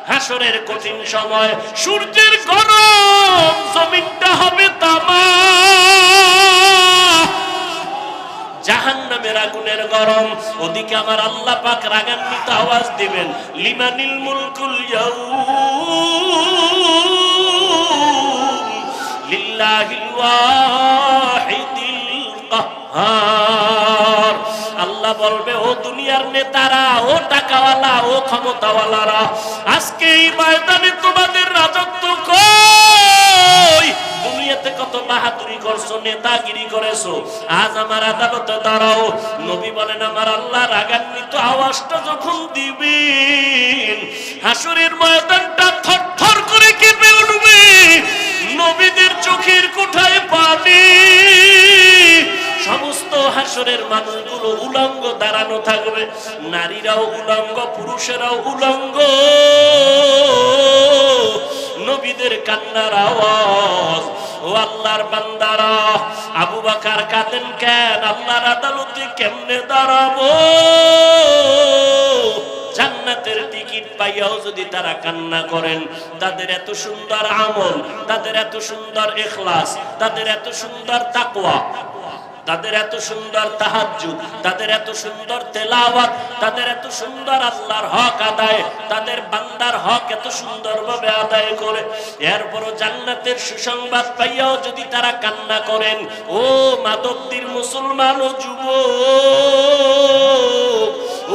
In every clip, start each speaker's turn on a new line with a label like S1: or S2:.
S1: হাসরের কঠিন সময় সূর্যের গরম, জমিনটা হবে তামা, জাহান্নামের আগুনের গরম। ওদিকে আমার আল্লাহ পাক রাগান্বিত আওয়াজ দিবেন, লিমানিল মুলকুল ইয়াউম লিল্লাহিল ওয়াহিদিল কাহ্হার। আল্লাহ বলবে, ও দুনিয়ার নেতারা, ও টাকাওয়ালা, ও ক্ষমতাওয়ালারা, আজকে এই ময়দানে তোমাদের রাজত্ব কই? দুনিয়াতে কত বাহাদুরি করছো, নেতাগিরি করেছো, আজ আমার আদালতে দাঁড়াও। নবী বলেন, আমার আল্লাহ রাগান্বিত আওয়াজটা যখন দিবেন, হাসরের ময়দানটা থরথর করে কেঁপে উঠবে, নবীদের চোখের কোঠায় পানি, সমস্ত হাসরের মানুষগুলো উলঙ্গ দাঁড়ানো থাকবে, নারীরাও উলঙ্গ, পুরুষেরাও উলঙ্গ। নবীদের কান্নার আওয়াজ, ও আল্লাহর বান্দারা, আবু বকর কাঁদেন কেন? আল্লাহর আদালতে কেমনে দাঁড়াবো? জান্নাতের টিকিট পাইয়াও যদি তারা কান্না করেন, তাদের এত সুন্দর আমল, তাদের এত সুন্দর ইখলাস, তাদের এত সুন্দর তাকওয়া, তাদের এত সুন্দর তাহাজ্জুদ, তাদের এত সুন্দর তেলাওয়াত, তাদের এত সুন্দর আল্লাহর হক আদায়, তাদের বান্দার হক এত সুন্দরভাবে আদায় করে, এরপরও জান্নাতের সুসংবাদ পাইয়াও যদি তারা কান্না করেন, ও মাদকদির মুসলমান ও যুবক,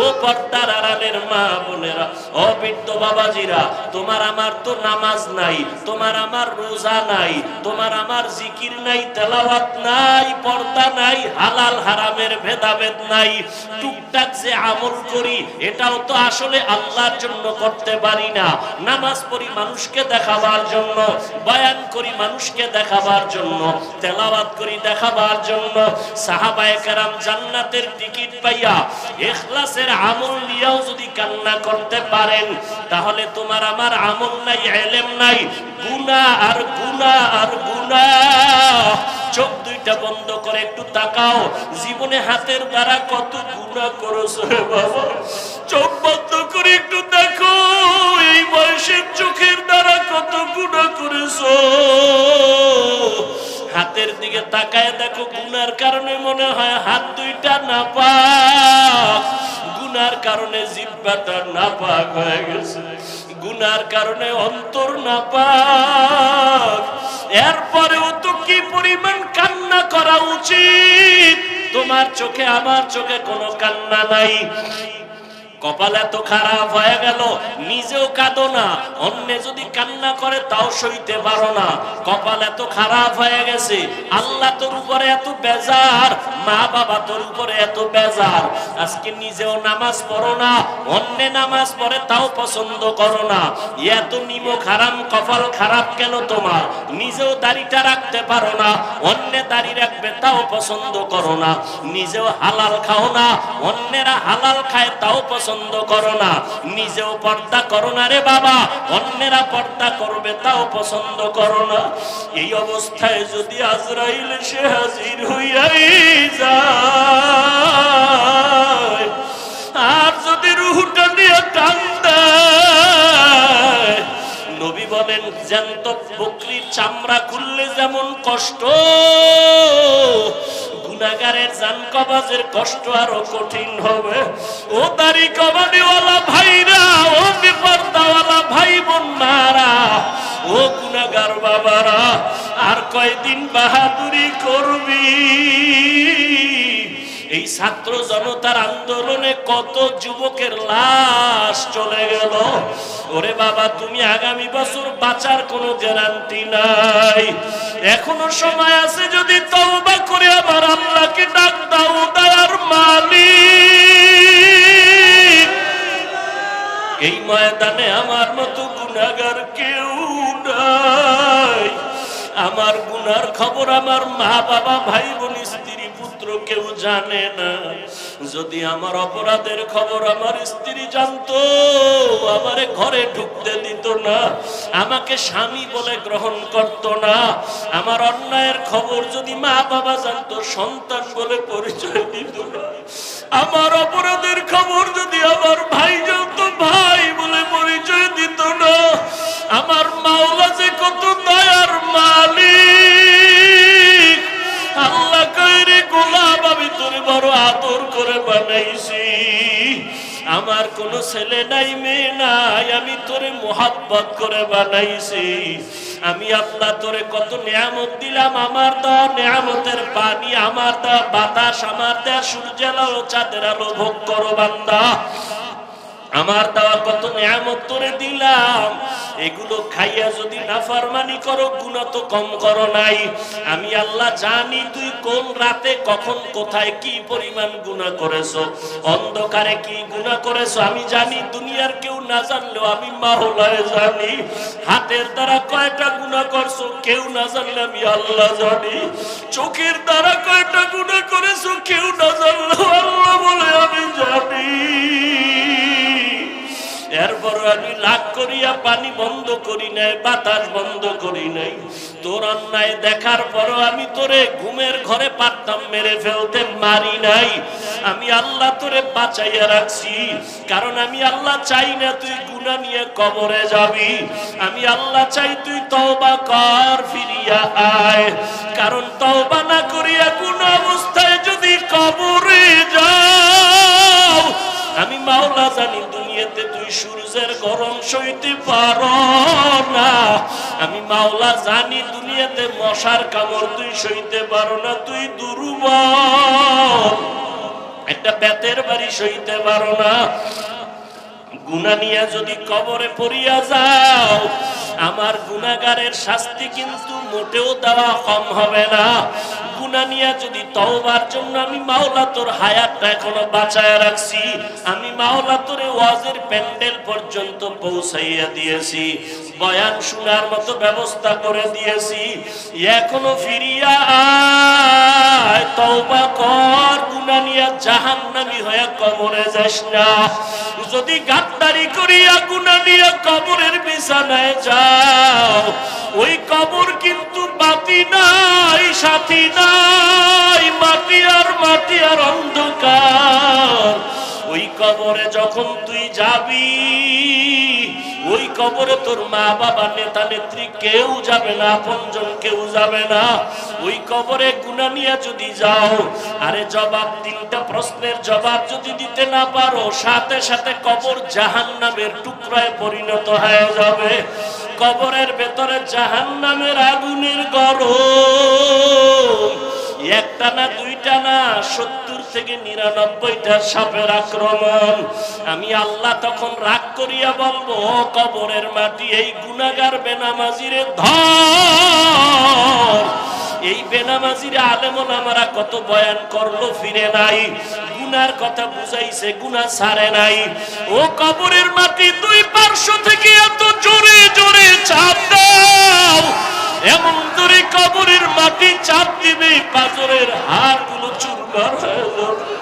S1: ও পর্দার আড়ালের মা বোনেরা, ও বৃদ্ধ বাবাজিরা, তোমার আমার তো নামাজ নাই, তোমার আমার রোজা নাই, তোমার আমার জিকির নাই, তেলাওয়াত নাই, পর্দা নাই, হালাল হারামের ভেদাভেদ নাই, টুকটাক যে আমল করি এটাও তো আসলে আল্লাহর জন্য করতে পারি না। নামাজ পড়ি মানুষকে দেখাবার জন্য, বয়ান করি মানুষকে দেখাবার জন্য, তেলাওয়াত করি দেখাবার জন্য। সাহাবায়ে কেরাম জান্নাতের টিকিট পাইয়া ইখলাসের আমল নিয়েও যদি কান্না করতে পারেন, তাহলে তোমার আমার আমল নাই, ইলম নাই, গুনাহ আর গুনাহ আর গুনাহ। চোখ দুইটা বন্ধ করে একটু তাকাও, জীবনে হাতের দ্বারা কত গুনাহ করেছো রে বাবা। চোখ বন্ধ করে একটু দেখো, এই বয়সের চোখের দ্বারা কত গুনাহ করেছো। হাতের দিকে তাকায় দেখো, গুনার কারণে মনে হয় হাত দুইটা নাপাক, গুনার কারণে জিহ্বাটা নাপাক হয়ে গেছে, গুনার কারণে অন্তর নাপাক। এরপরেও তো কি পরিমাণ কান্না করা উচিত? তোমার চোখে আমার চোখে কোনো কান্না নাই। কপাল এত খারাপ হয়ে গেল, নিজেও কাঁদো না, অন্যে যদি কান্না করে তাও সইতে পারো না। কপাল এত খারাপ হয়ে গেছে, আল্লাহ তোর উপরে এত বেজার, মা বাবা তোর উপরে এত বেজার, আজকে নিজেও নামাজ পড়ো না, অন্যে নামাজ পড়ে তাও পছন্দ করো না। এত নিমক হারাম কপাল খারাপ কেন তোমার? নিজেও দাড়িটা রাখতে পারো না, অন্যে দাড়ি রাখবে তাও পছন্দ করো না। নিজেও হালাল খাও না, অন্যেরা হালাল খায় তাও পছন্দ করো না। নিজেও পর্দা করো না রে বাবা, অন্যেরা পর্দা করবে তাও পছন্দ করো না। এই অবস্থায় যদি আজরাইল এসে হাজির হইয়াই যায়, আর যদি রূহটা নিয়ে টান দেয়, নবী বলেন জ্যান্ত বকরির চামড়া খুললে যেমন কষ্ট, গুনাহগারের জান কবাজের কষ্ট আরো কঠিন হবে। ও দাড়ি কবাডিওয়ালা ভাইরা, ও বেপরদাওয়ালা ভাই বোন মারা, ও গুনাহগার বাবারা, আর কয়দিন বাহাদুরি করবি? এই ছাত্র জনতার আন্দোলনে কত যুবকের লাশ চলে গেল। ওরে বাবা, তুমি আগামী বছর বাঁচার কোনো গ্যারান্টি নাই। এখনো সময় আছে, যদি তওবা করে আবার আল্লাহকে ডাক দাও, দয়ার মালিক। এই ময়দানে আমার মতো গুনাহগার কেউ নাই। আমার গুনার খবর আমার মা বাবা ভাই বোন স্ত্রী পুত্র কেউ জানে না। যদি আমার অপরাধের খবর আমার স্ত্রী জানতো, আমারে ঘরে ঢুকতে দিত না, আমাকে স্বামী বলে গ্রহণ করত না। আমার অন্যায়ের খবর যদি মা বাবা জানতো, সন্তান বলে পরিচয় দিত না। আমার অপরাধের খবর যদি আমার ভাই জানতো, ভাই বলে পরিচয় দিত না। আমার কোনো ছেলে নাই মেয়ে নাই, আমি তোরে মোহাব্বত করে বানাইছি। আমি আল্লাহ তোরে কত নিয়ামত দিলাম, আমার দেওয়া নিয়ামতের পানি, আমার দেওয়া বাতাস, আমার দেওয়া সূর্যের আলো চাঁদের আলো ভোগ করো বান্দা। আমার দেওয়া কত নিয়ামত তোরে দিলাম, এগুলো খাইয়া যদি নাফরমানি করো গুনাহ তো কম করো নাই। আমি আল্লাহ জানি তুই কোন রাতে কখন কোথায় কি পরিমাণ গুনাহ করেছো, অন্ধকারে কি গুনাহ করেছো আমি জানি, দুনিয়ার কেউ না জানলেও আমি মাওলায় জানি। হাতের দ্বারা কয়টা গুনাহ করছো কেউ না জানলে আমি আল্লাহ জানি। চোখের দ্বারা কয়টা গুনাহ করেছো কেউ না জানলেও আল্লাহ বলে আমি জানি। এরপর আমি রাগ করিয়া পানি বন্ধ করি নাই, বাতাস বন্ধ করি নাই। তোর অন্যায় দেখার পরও আমি তোরে ঘুমের ঘরে পারতাম মেরে ফেলতে, মারি নাই। আমি আল্লাহ তোরে বাঁচাইয়া রাখছি, কারণ আমি আল্লাহ চাই না তুই গুনাহ নিয়ে কবরে যাবি। আমি আল্লাহ চাই তুই তওবা কর, ফিরিয়া আয়। কারণ তওবা না করিয়া কোন অবস্থায় যদি কবরে যাও, আমি মাওলা জানি দুনিয়াতে তুই সূর্যের গরম সইতে পারো না। আমি মাওলা জানি দুনিয়াতে মশার কামড় তুই সইতে পারো না, তুই দুর্বল, একটা বেতের বাড়ি সইতে পারো না। গুনাহ নিয়ে যদি কবরে পড়িয়া যাও, আমার গুনাহগারের শাস্তি কিন্তু মোটেও দেওয়া কম হবে না। গুনাহ নিয়ে যদি তওবার জন্য আমি মাওলা তোর হায়াতটা এখনো বাঁচায় রাখছি, আমি মাওলা তোরে ওয়াজের প্যান্ডেল পর্যন্ত পৌঁছাইয়া দিয়েছি, বয়ান শোনার মতো ব্যবস্থা করে দিয়েছি। এখনো ফিরিয়া আয়, তওবা কর, গুনাহ নিয়ে জাহান্নামী হয়ে কবরে যাস না। যদি গাদ্দারি করিয়া গুনাহ নিয়ে কবরের বিছানায় যাও, ওই কবর কিন্তু বাতি নাই, সাথী নাই, মাটি আর অন্ধকার। ওই কবরে যখন তুই যাবি, ওই কবরে তোর মা বাবা নেতা নেত্রী কেউ যাবে না, আপনজন কেউ যাবে না। ওই কবরে গুনাহ নিয়ে যদি যাও, আরে জবাব, তিনটা প্রশ্নের জবাব যদি দিতে না পারো, সাথে সাথে কবর জাহান্নামের টুকরায় পরিণত হয়ে যাবে। কবরের ভেতরে জাহান্নামের আগুনের গরম, একটা না দুইটা না, 70 থেকে 99টা সাপের আক্রমণ। আমি আল্লাহ তখন রাগ করিয়া বলবো, কবরের মাটি এই গুনাহগার বেনামাজিরে ধর। এই বেনামাজিরে আলেম ওলামারা কত বয়ান করলো, ফিরে নাই, গুনার কথা বুঝাইছে, গুনাহ ছাড়ে নাই। ও কবরের মাটি, দুই পার্শ্ব থেকে এত জোরে জোরে চাপ দাও, এমন জোরে কবরের মাটি চাপ দিবে পাথরের হাড়গুলো চুরমার হয়ে যাবে।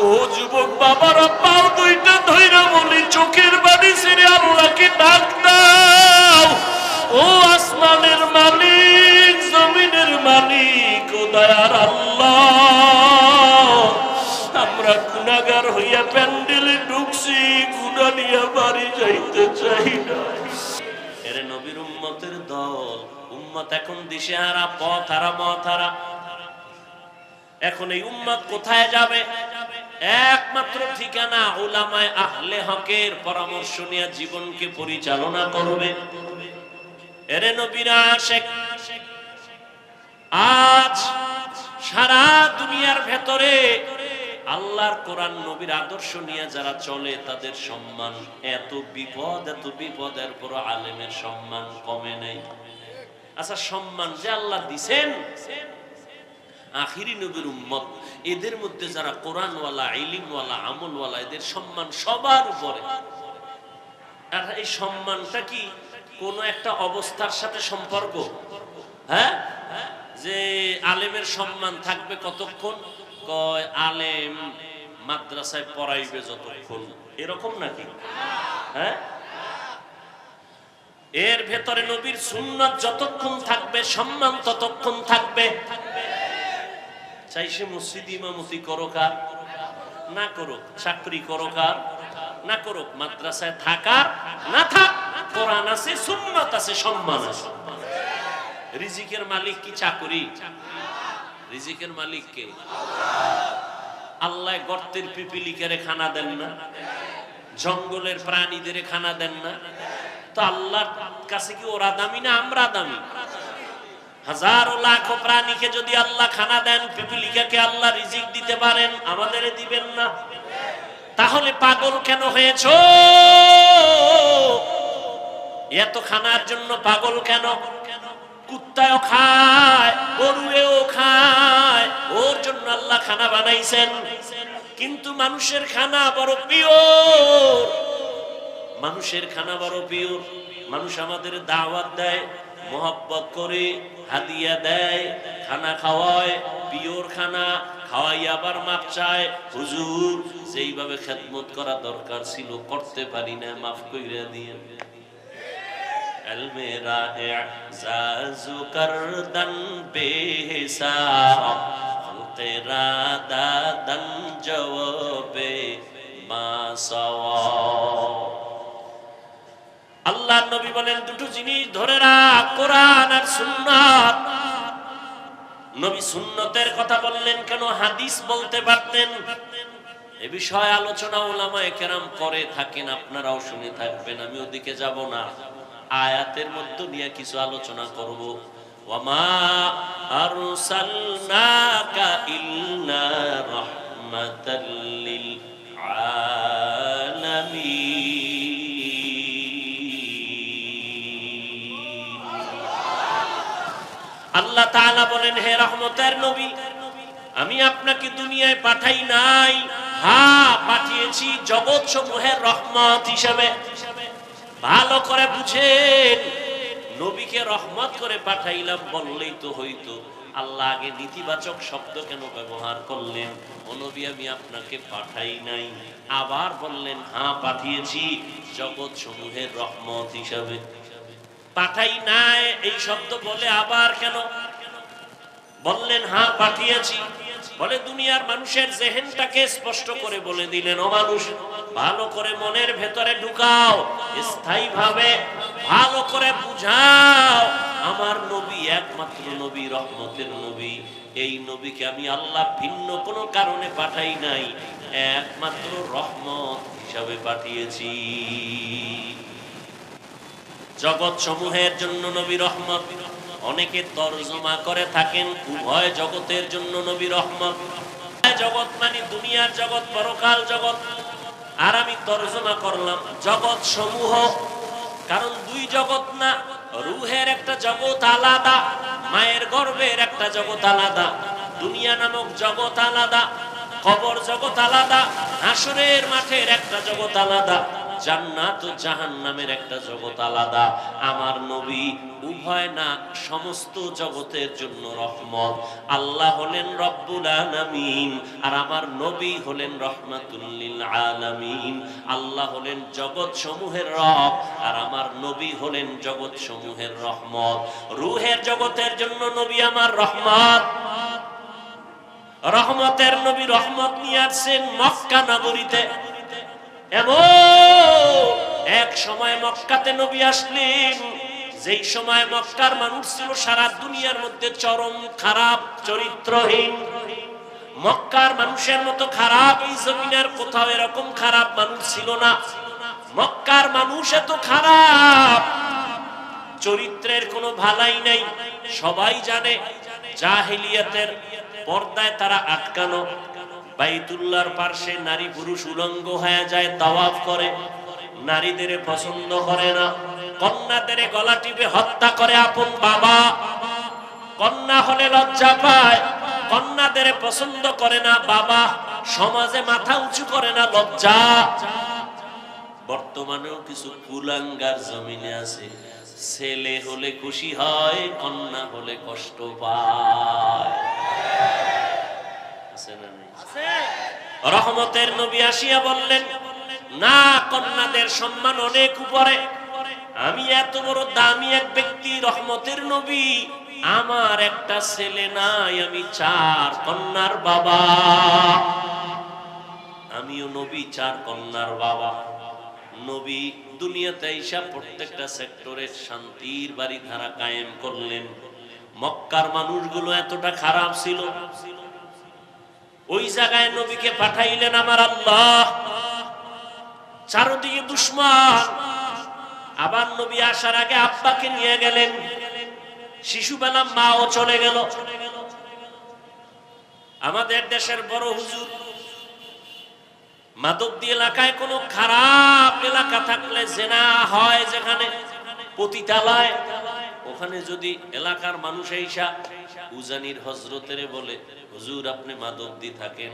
S1: ও যুবক বাবারা, পাও দুইটা ধইরা বলি, চোখের বাড়ি ছেড়ে আল্লাহকে ডাক দাও। ও আসমানের মালিক, জমিনের মালিক, ও দয়ার আল্লাহ, আমরা গুনাহগার হইয়া প্যান্ডেলে ঢুকছি, গুনাহ নিয়ে বাড়ি যাইতে চাই না। এরে নবীর উম্মতের দল, উম্মত এখন দিশেহারা, পথহারা, মতহারা। এখন এই উম্মত কোথায় যাবে? একমাত্র ঠিকানা উলামায়ে আহলে হকের পরামর্শ নিয়ে জীবনকে পরিচালনা করবে। এরে নবীর আশিক, আজ সারা দুনিয়ার ভেতরে আল্লাহর কোরআন নবীর আদর্শ নিয়ে যারা চলে, তাদের সম্মান এত বিপদের পর আলেমের সম্মান কমে নেই। আচ্ছা, সম্মান যে আল্লাহ দিছেন, আখিরি নবীর উম্মত, এদের মধ্যে যারা কোরআনওয়ালা, ইলমওয়ালা, আমলওয়ালা, এদের সম্মান সবার উপরে। আর এই সম্মানটা কি কোন একটা অবস্থার সাথে সম্পর্ক? হ্যাঁ, যে আলেমের সম্মান থাকবে কতক্ষণ? কয় আলেম মাদ্রাসায় পড়াইবে যতক্ষণ, এরকম নাকি? হ্যাঁ, এর ভেতরে নবীর সুন্নাত যতক্ষণ থাকবে, সম্মান ততক্ষণ থাকবে। চাই সে মসজিদে ইমামতি করুক আর না করুক, চাকরি করুক আর না করুক, মাদ্রাসায় থাকার না থাক, কোরআন আছে, সুন্নাত আছে, সম্মান আছে। রিজিকের মালিক কি চাকরি? রিজিকের মালিক কে? আল্লাহ গর্তের পিপিলিকে খানা দেন না? জঙ্গলের প্রাণীদের খানা দেন না? তো আল্লাহর কাছে কি ওরা দামি না আমরা দামি? হাজারো লাখো প্রাণীকে যদি আল্লাহ খানা দেন, পিপিলিকাকে আল্লাহ রিজিক দিতে পারেন, আমাদের দিবেন না? তাহলে পাগল কেন হয়েছো? এত খানার জন্য পাগল কেন? কুত্তাও খায়, গরুও খায়, ওর জন্য আল্লাহ খানা বানাইছেন। কিন্তু মানুষের খানা বড় পিওর, মানুষের খানা বড় পিওর। মানুষ আমাদের দাওয়াত দেয়, মোহাব্বত করে হাদিয়া দেয়, খানা খাওয়ায়, পিওর খানা খাওয়াই, আবার মাপ চায়, হুজুর যেইভাবে খেদমত করা দরকার ছিল করতে পারি না, মাফ কইরা দিয়ে। মেরা এজাজু করদন বেহিসাব, তেরা দাদন জওয়াবে মাসাওয়া। আল্লাহর নবী বলেন দুটো জিনিস ধরে রাখ, কোরআন আর সুন্নাত। নবী সুন্নতের কথা বললেন কেন? হাদিস বলতে পারতেন। এ বিষয়ে আলোচনা উলামায়ে কেরাম করে থাকেন, আপনারাও শুনে থাকবেন, আমি ওদিকে যাব না। আয়াতের মধ্যে নিয়ে কিছু আলোচনা করব। ওয়ামা আরসালনাকা ইল্লা রাহমাতাল লিল আলামিন। আল্লাহ তাআলা বলেন, হে রহমতের নবী, আমি আপনাকে দুনিয়ায় পাঠাই নাই, হ্যাঁ পাঠিয়েছি জগৎ সমূহের রহমত হিসেবে। ভালো করে বুঝেন, নবীকে রহমত করে পাঠাইলাম বললেই তো হইতো। আল্লাহ আগে নেতিবাচক শব্দ কেন ব্যবহার করলেন? ও নবী, আমি আপনাকে পাঠাই নাই। আবার বললেন, হ্যাঁ পাঠিয়েছি জগৎ সমূহের রহমত হিসাবে। পাঠাই নাই এই শব্দ বলে আবার কেন বললেন হ্যাঁ পাঠিয়েছি? বলে দুনিয়ার মানুষের জেহেনটাকে স্পষ্ট করে বলে দিলেন, ও মানুষ, ভালো করে মনের ভেতরে ঢুকাও, স্থায়ী ভাবে ভালো করে বুঝাও, আমার নবী একমাত্র নবী, রহমতের নবী। এই নবীকে আমি আল্লাহ ভিন্ন কোনো কারণে পাঠাই নাই, একমাত্র রহমত হিসাবে পাঠিয়েছি। জগৎ সমূহের জন্য নবী রহমত। অনেকে তরজমা করে থাকেন উভয় জগতের জন্য নবী রহমত। জগৎ মানে দুনিয়ার জগৎ, পরকাল জগৎ। আর আমি তরজমা করলাম জগৎ সমূহ, কারণ দুই জগৎ না, রুহের একটা জগৎ আলাদা, মায়ের গর্ভের একটা জগৎ আলাদা, দুনিয়া নামক জগৎ আলাদা, কবর জগৎ আলাদা, হাসরের মাঠের একটা জগৎ আলাদা, জান্নাত ও জাহান্নামের একটা জগৎ আলাদা। আমার নবী উভয় না, সমস্ত জগতের জন্য রহমত। আল্লাহ হলেন রব্বুল আলামিন, আর আমার নবী হলেন রহমাতুল লিল আলামিন। আল্লাহ হলেন জগৎ সমূহের রব, আর আমার নবী হলেন জগৎ সমূহের রহমত। রুহের জগতের জন্য নবী আমার রহমত। রহমতের নবী রহমত নিয়ে আসছেন মক্কা নগরীতে। এমন এক সময় মক্কাতে নবী আসলেন, যেই সময় মক্কার মানুষ ছিল সারা দুনিয়ার মধ্যে চরম খারাপ, চরিত্রহীন। মক্কার মানুষের মতো খারাপ এই জমিনের কোথাও এরকম খারাপ মানুষ ছিল না। মক্কার মানুষ এত খারাপ, চরিত্রের কোনো ভালাই নাই। সবাই জানে জাহেলিয়াতের পর্দায় তারা আটকানো। বাইতুল্লাহর পাশে নারী পুরুষ উলঙ্গ হয়ে যায়, তাওয়াফ করে, নারীদের পছন্দ করে না, কন্যাদের গলা টিপে হত্যা করে আপন বাবা। কন্যা হলে লজ্জা পায়, কন্যাদের পছন্দ করে না বাবা, সমাজে মাথা উঁচু করে না, লজ্জা। বর্তমানেও কিছু কুলাঙ্গার জমিনে আছে, ছেলে হলে খুশি হয়, কন্যা হলে কষ্ট পায়। আছে না? রহমতের নবী আসিয়া বললেন, না, কন্যাদের সম্মান অনেক উপরে। আমি এত বড় দামি এক ব্যক্তি, রহমতের নবী, আমার একটা ছেলে নাই, আমি 4 কন্যার বাবা। আমিও নবী, 4 কন্যার বাবা। নবী দুনিয়াতে এসে প্রত্যেকটা সেক্টরে শান্তির বাড়ি ধারা কায়েম করলেন। মক্কার মানুষগুলো এতটা খারাপ ছিল, ওই জায়গায় নবীকে পাঠাইলেন আমার আল্লাহ। চারদিকে দুশমন। আবার নবী আসার আগে আব্বাকে নিয়ে গেলেন, শিশুবেলা মাও চলে গেল। আমাদের দেশের বড় হুজুর মাধবদী এলাকায় কোনো খারাপ এলাকা থাকলে জেনা হয়, যেখানে পতিতালয়, ওখানে যদি এলাকার মানুষ এইসা উজানির হজরতের বলে, হুজুর আপনি মাধবদী থাকেন,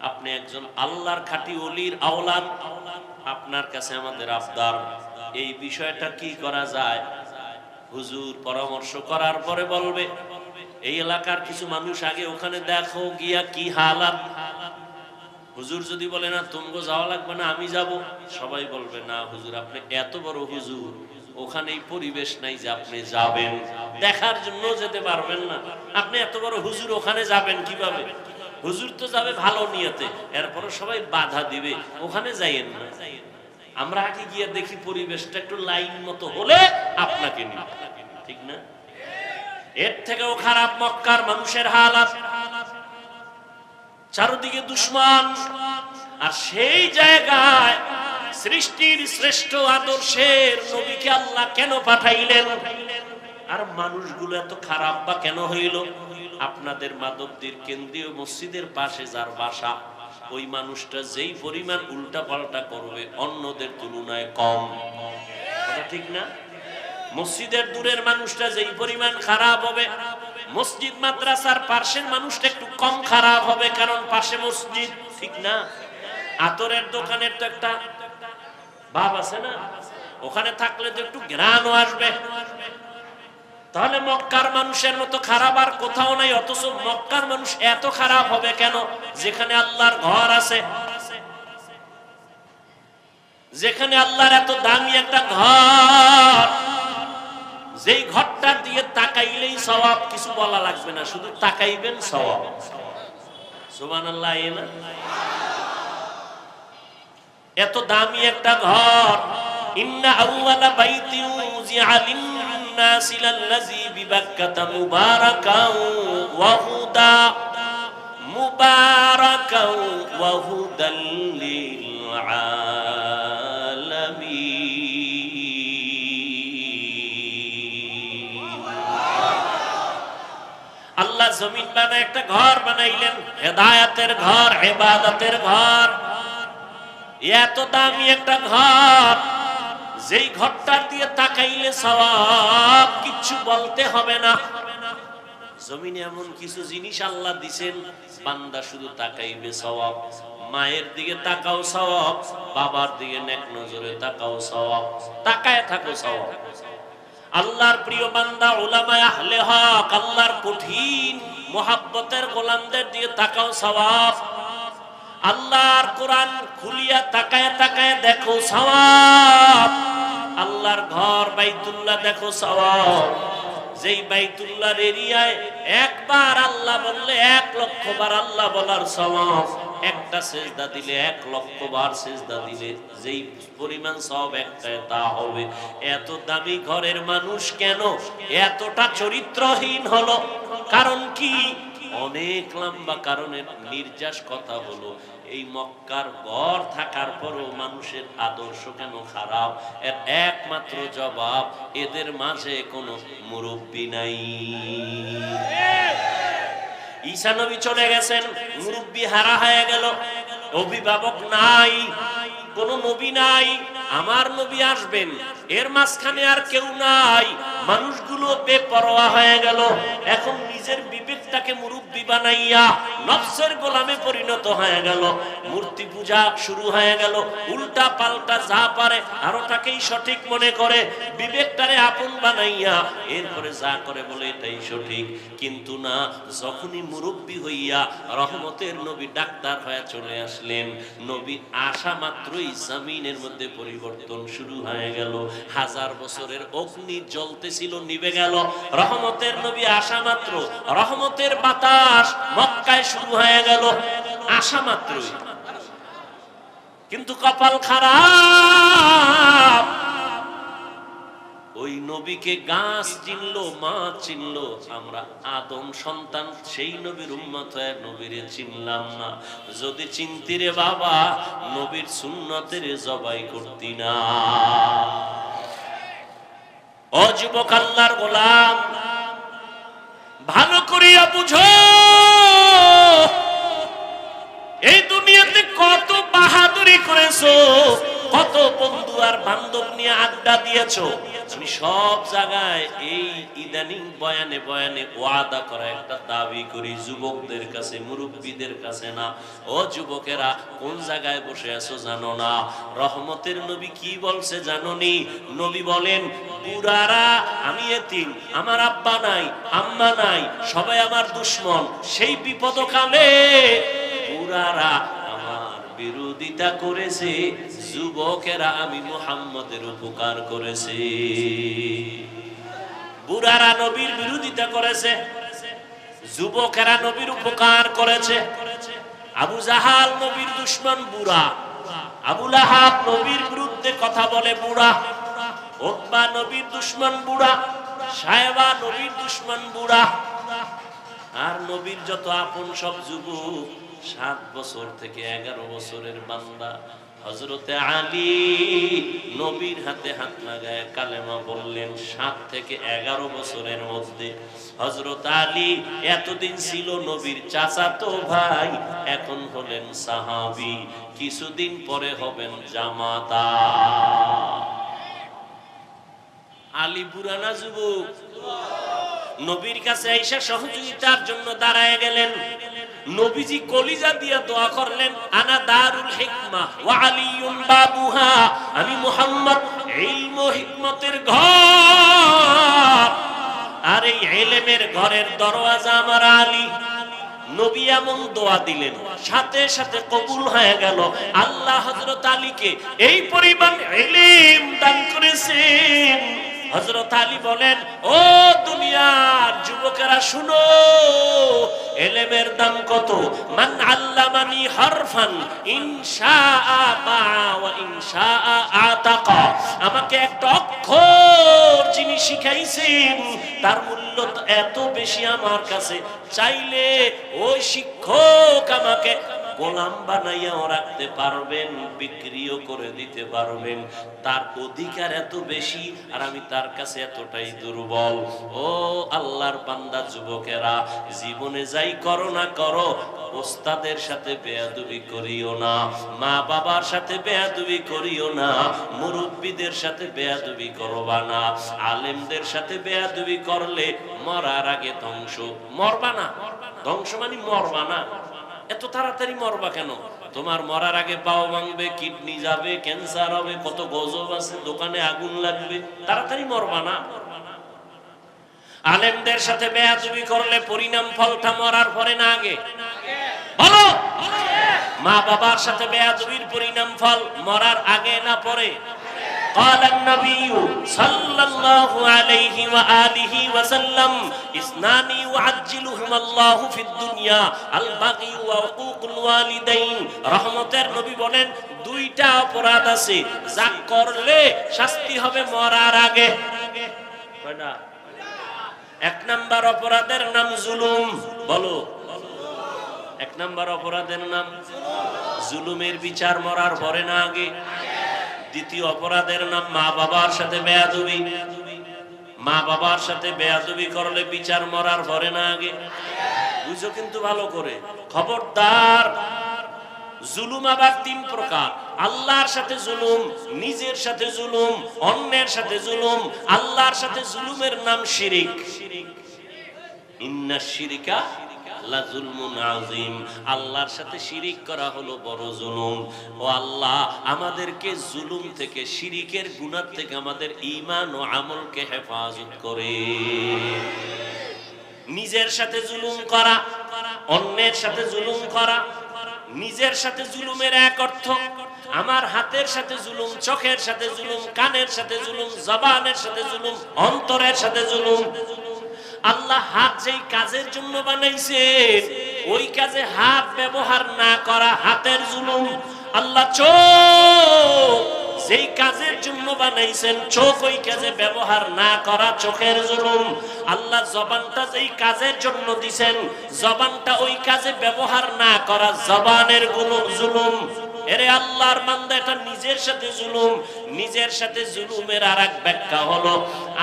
S1: আপনি একজন আল্লাহর খাঁটি ওলির আওলাদ, আপনার কাছে আমাদের আবদার, এই বিষয়টা কি করা যায়? হুজুর পরামর্শ করার পরে বলবে, এই এলাকার কিছু মানুষ আগে ওখানে দেখো গিয়া কি হালাত। হুজুর যদি বলে না তুমগো যাওয়া লাগবে না, আমি যাব, সবাই বলবে না হুজুর আপনি এত বড় হুজুর, ওখানে পরিবেশ নাই যে আপনি যাবেন, দেখার জন্য যেতে পারবেন না, আপনি এত বড় হুজুর ওখানে যাবেন কিভাবে? হুজুর তো যাবে ভালো নিয়তে, এরপরে সবাই বাধা দিবে, ওখানে যাইয়েন না। আমরা আগে গিয়ে দেখি পরিবেশটা একটু লাইন মতো হলে আপনাকে নিব, ঠিক না? এর থেকেও খারাপ মক্কার মানুষের হালাত, চারদিকে দুশমন। আর সেই জায়গায় সৃষ্টির শ্রেষ্ঠ আদর্শের নবীকে আল্লাহ কেন পাঠাইলেন? আর মানুষগুলো এত খারাপ বা কেন হইল? আপনাদের মাধবদীর কেন্দ্রীয় মসজিদের পাশে যার বাসা, ওই মানুষটা যেই পরিমাণ উল্টা পাল্টা করবে অন্যদের তুলনায় কম, কথা ঠিক না? মসজিদের দূরের মানুষটা যেই পরিমাণ খারাপ হবে, মসজিদ মাদ্রাসার পাশের মানুষটা একটু কম খারাপ হবে, কারণ পাশে মসজিদ, ঠিক না? আতরের দোকানের তো একটা ভাব আছে না, ওখানে থাকলে তো একটু ঘ্রাণও আসবে। তাহলে মক্কার মানুষের মতো খারাপ আর কোথাও নাই, অথচ মক্কার মানুষ এত খারাপ হবে কেন? যেখানে আল্লাহর ঘর আছে, যেখানে আল্লাহর এত দামি একটা ঘর, যেই ঘরটার দিকে তাকাইলেই সওয়াব, কিছু বলা লাগবে না, শুধু তাকাইবেন সওয়াব। সুবহানাল্লাহ। এত দামি একটা ঘর, ইন্না আউওয়ালা বাইতিন উযিআ লিন-নাসি লাল্লাযী বিবাক্কাতা মুবারাকান ওয়া হুদা, মুবারাকান ওয়া হুদাল লিল আলামিন। আল্লাহ জমিন বানায় একটা ঘর বানাইলেন, হেদায়েতের ঘর, ইবাদতের ঘর। এত দামি একটা ঘর, যেই ঘরটার দিয়ে তাকাইলে সওয়াব, কিচ্ছু বলতে হবে না। জমিনে এমন কিছু জিনিস আল্লাহ দিবেন, বান্দা শুধু তাকাইবে সওয়াব। মায়ের দিকে তাকাও সওয়াব, বাবার দিকে নেক নজরে তাকাও সওয়াব, তাকায় থাকো সওয়াব। আল্লাহর প্রিয় বান্দা উলামায়ে আহলে হক, আল্লাহর কঠিন মুহাব্বতের গোলামদের দিকে তাকাও সওয়াব। আল্লাহর কোরআন খুলিয়া তাকায় তাকায় দেখো সওয়াব। আল্লাহর ঘর বাইতুল্লাহ দেখো সওয়াব। যেই বাইতুল্লাহর এরিয়ায় একবার আল্লাহ বললে 1 লক্ষ বার আল্লাহ বলার সওয়াব, একটা সিজদা দিলে 1 লক্ষ বার সিজদা দিলে যেই পরিমাণ সওয়াব একটায় তা হবে। এত দামি ঘরের মানুষ কেন এতটা চরিত্রহীন হলো? কারণ কি? অনেক লম্বা কারণের নির্যাস কথা হলো, এই মক্কার ঘর থাকার পরও মানুষের আদর্শ কেন খারাপ? এর একমাত্র জবাব, এদের মাঝে কোনো মুরব্বি নাই। ঈসা নবী চলে গেছেন, মুরব্বি হারা হয়ে গেল, অভিভাবক নাই, কোন নবী নাই। আমার নবী আসবেন, এর মাঝখানে আর কেউ নাই। মানুষগুলো বেপরোয়া হয়ে গেল। এখন নিজের বিবেকটাকে মুরব্বি বানাইয়া নফসের গোলামে পরিণত হয়ে গেল। মূর্তি পূজা শুরু হয়ে গেল, উল্টা পাল্টা যা পারে আর ওটাকেই সঠিক মনে করে, বিবেকটারে আপন বানাইয়া এরপরে যা করে বলে এটাই সঠিক। কিন্তু না, যখনই মুরব্বি হইয়া রহমতের নবী ডাক্তার হয়ে চলে আসলেন, নবী আসা মাত্রই জমিনের মধ্যে পরিবর্তন শুরু হয়ে গেল। 1000 বছরের অগ্নি জ্বলতেছিল, নিভে গেল। রহমতের নবী আসা মাত্র রহমতের বাতাস মক্কায় শুরু হয়ে গেল, আসা মাত্রই। কিন্তু কপাল খারাপ, ওই নবীকে গাছ চিনলো, মাছ চিনলো, আমরা আদম সন্তান সেই নবীর উম্মত হয়ে নবীরে চিনলাম না। যদি চিনতি রে বাবা, নবীর সুন্নতের জবাই করতি না। ও যুবক আল্লাহর গোলাম, ভালো করিয়া বুঝো, এই দুনিয়াতে কত বাহাদুরি করেছো, কত বন্ধু আর বান্ধব নিয়ে আড্ডা দিয়েছো। আমি সব জায়গায় এই ইদানিং বয়ানে বয়ানে ওয়াদা করা একটা দাবি করি যুবকদের কাছে, মুরব্বীদের কাছে না। ও যুবকেরা, কোন জায়গায় বসে আছো জানো না? রহমতের নবী কি বলছে জানোনি? নবী বলেন, বুড়ারা, আমি এতিম, আমার আব্বা নাই, আম্মা নাই, সবাই আমার দুশমন, সেই বিপদকালে বুড়ারা আমার বিরোধিতা করেছে, যুবকেরা আমি মুহাম্মদের উপকার করেছে। বুড়ারা নবীর বিরোধিতা করেছে, যুবকেরা নবীর উপকার করেছে। আবু জাহাল নবীর দুশমন বুড়া, আবু লাহাব নবীর বিরুদ্ধে কথা বলে বুড়া, উতবা নবীর দুশমন বুড়া, সায়বা নবীর দুশমন বুড়া। আর নবীর যত আপন সব যুবক, 7 বছর থেকে 11 বছরের বান্দা। হযরতে আলী নবীর হাতে হাত লাগায় কালেমা বললেন 7 থেকে 11 বছরের মধ্যে। হযরত আলী এতদিন ছিল নবীর চাচাতো ভাই, এখন হলেন সাহাবী, কিছুদিন পরে হবেন জামাতা। আলী বুড়া না যুবক? নবীর কাছে আয়েশা সহযোগিতার জন্য দাঁড়ায় গেলেন। নবীজি কলিজা দিয়া দোয়া করলেন, আনা দারুল হিকমা ওয়া আলিয়ুন বাবুহা, আমি মুহাম্মদ ইলম ও হিকমতের ঘর, আর এই ইলমের ঘরের দরওয়াজা আমার আলী। নবী এমন দোয়া দিলেন, সাথে সাথে কবুল হয়ে গেল। আল্লাহ হযরত আলীকে এই পরিমাণ ইলম দান করেছেন। হযরত আলী বলেন, ও দুনিয়ার যুবকেরা শুনো, ইলমের দাম কত? মান আল্লামানি হারফান ইনশাআ বা ওয়া ইনশাআ আতাকা, আমাকে একটা অক্ষর যিনি শিখাইছেন তার মূল্য এত বেশি আমার কাছে, চাইলে ওই শিক্ষক আমাকে গোলাম বানাইয়াও রাখতে পারবেন, বিক্রিও করে দিতে পারবেন। তার অধিকার এত বেশি, আর আমি তার কাছে এতটাই দুর্বল। ও আল্লাহর বান্দা যুবকেরা, জীবনে যাই করো না করো, ওস্তাদের সাথে বেয়াদবি করিও না, মা বাবার সাথে বেয়াদবি করিও না, মুরব্বীদের সাথে বেয়াদবি করবা না। আলেমদের সাথে বেয়াদবি করলে মরার আগে ধ্বংস। মরবা না, ধ্বংস মানে মরবা না। এত তাড়াতাড়ি মরবা কেন? তোমার মরার আগে পাও ভাঙবে, কিডনি যাবে, ক্যান্সার হবে, কত গজব আছে, দোকানে আগুন লাগবে, তাড়াতাড়ি মরবা না। আলেমদের সাথে বেয়াদবি করলে পরিণাম ফলটা মরার পরে না আগে? বলো। মা বাবার সাথে বেয়াদবির পরিণাম ফল মরার আগে না পরে? قال النبي صلى الله عليه وآله وسلم اثنان يعجلهما الله في الدنيا البغي وعقوق الوالدين। রহমতের নবী বলেন, দুইটা অপরাধ আছে যা করলে শাস্তি হবে মরার আগে। কয়টা? 1 নাম্বার অপরাধের নাম জুলুম। বলো। 1 নাম্বার অপরাধের নাম জুলুমের বিচার মরার পরে না আগে? দ্বিতীয় অপরাধের নাম মা বাবার সাথে বেয়াদবি। মা বাবার সাথে বেয়াদবি করলে বিচার মরার পরে না আগে? বুঝো কিন্তু ভালো করে, খবরদার। জুলুম আবার 3 প্রকার। আল্লাহর সাথে জুলুম, নিজের সাথে জুলুম, অন্যের সাথে জুলুম। আল্লাহর সাথে জুলুমের নাম শিরিক। ইন্নাশ শিরিকা লাযুলমুন আযীম। আল্লাহর সাথে শিরিক করা হলো বড় জুলুম। ও আল্লাহ, আমাদেরকে জুলুম থেকে, শিরিকের গুনাহ থেকে আমাদের ঈমান ও আমলকে হেফাজত করে। নিজের সাথে জুলুম করা, অন্যের সাথে জুলুম করা। নিজের সাথে জুলুমের এক অর্থ, আমার হাতের সাথে জুলুম, চোখের সাথে জুলুম, কানের সাথে জুলুম, জবানের সাথে জুলুম, অন্তরের সাথে জুলুম। আল্লাহ হাত যেই কাজের জন্য বানাইছে, ওই কাজে হাত ব্যবহার না করা হাতের জুলুম। আল্লাহ চোখ যেই কাজের জন্য বানাইছেন চোখ, ওই কাজে ব্যবহার না করা চোখের জুলুম। আল্লাহ জবানটা যেই কাজের জন্য দিছেন, জবানটা ওই কাজে ব্যবহার না করা জবানের জুলুম। এরে আল্লাহর বান্দা, এটা নিজের সাথে জুলুম। নিজের সাথে জুলুমের আরেক ব্যাখ্যা হলো,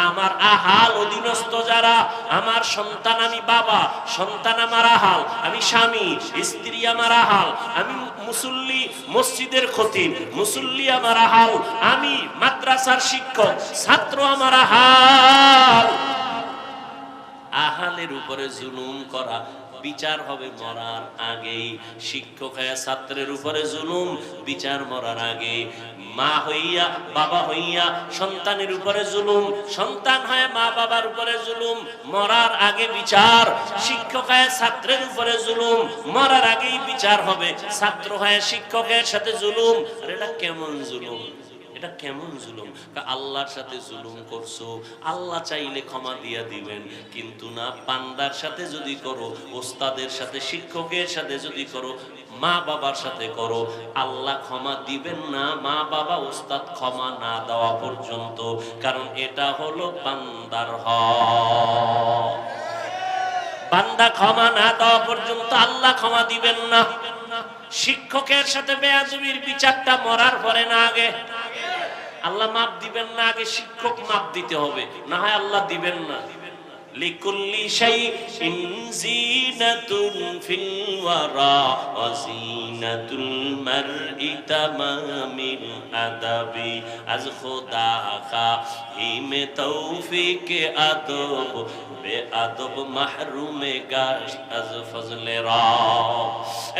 S1: আমার আহাল অধীনস্থ যারা, আমার সন্তান আমি বাবা, সন্তান আমার আহাল, আমি স্বামী, স্ত্রী আমার আহাল, আমি মুসল্লি, মসজিদের খতিব, মুসল্লি আমার আহাল, আমি মাদ্রাসার শিক্ষক, ছাত্র আমার আহাল। আহালের উপরে জুলুম করা বিচার হবে মরার আগেই। শিক্ষক হয়ে ছাত্রের উপরে জুলুম, বিচার মরার আগে। মা হইয়া বাবা হইয়া সন্তানের উপরে জুলুম, সন্তান হয় মা বাবার উপরে জুলুম, মরার আগে বিচার। শিক্ষক হয় ছাত্রের উপরে জুলুম, মরার আগেই বিচার হবে। ছাত্র হয় শিক্ষকের সাথে জুলুম। আর এটা কেমন জুলুম? এটা কেমন জুলুম? আল্লাহর সাথে জুলুম করছো, আল্লাহ চাইলে ক্ষমা দিয়া দিবেন, কিন্তু না, বান্দার সাথে যদি করো, ওস্তাদের সাথে, শিক্ষকের সাথে যদি করো, মা বাবার সাথে করো, আল্লাহ ক্ষমা দিবেন না মা বাবা ওস্তাদ ক্ষমা না দেওয়া পর্যন্ত। কারণ এটা হলো বান্দার হক। বান্দা ক্ষমা না দেওয়া পর্যন্ত আল্লাহ ক্ষমা দিবেন না। শিক্ষকের সাথে বেয়াদবির বিচারটা মরার পরে না আগে? আল্লাহ মাপ দিবেন না, আগে শিক্ষক মাপ দিতে হবে, না হয় আল্লাহ দিবেন না। লিকুল্লি শাইইন জিনাতুন ফিল ওয়ারা ওয়া জিনাতুল মারই তামামিল আদাবি আজ খোদা খাহিমে তৌফিক আদব বেআদব মাহরুমে গাশ আজ ফজলে রব।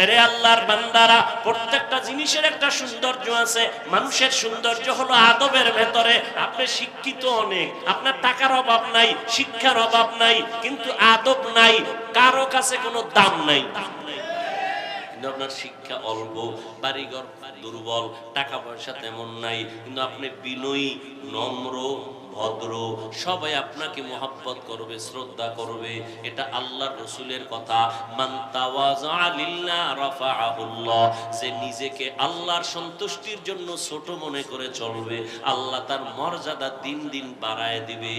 S1: আরে আল্লাহর বান্দারা, প্রত্যেকটা জিনিসের একটা সৌন্দর্য আছে। মানুষের সৌন্দর্য হলো আদবের ভেতরে। আপনি শিক্ষিত অনেক, আপনার টাকার অভাব নাই, শিক্ষার অভাব নাই, কিন্তু আদব নাই, কারো কাছে কোনো দাম নাই। কিন্তু আপনার শিক্ষা অল্প, বাড়িঘর দুর্বল, টাকা পয়সা তেমন নাই, কিন্তু আপনি বিনয়ী, নম্র, ভদ্র, সবাই আপনাকে মহব্বত করবে, শ্রদ্ধা করবে। এটা আল্লাহর রাসূলের কথা, মান তাওয়াযা লিল্লাহ রাফাআহুল্লাহ। যে নিজেকে আল্লাহর সন্তুষ্টির জন্য ছোট মনে করে চলবে, আল্লাহ তার মর্যাদা দিন দিন বাড়ায় দিবে।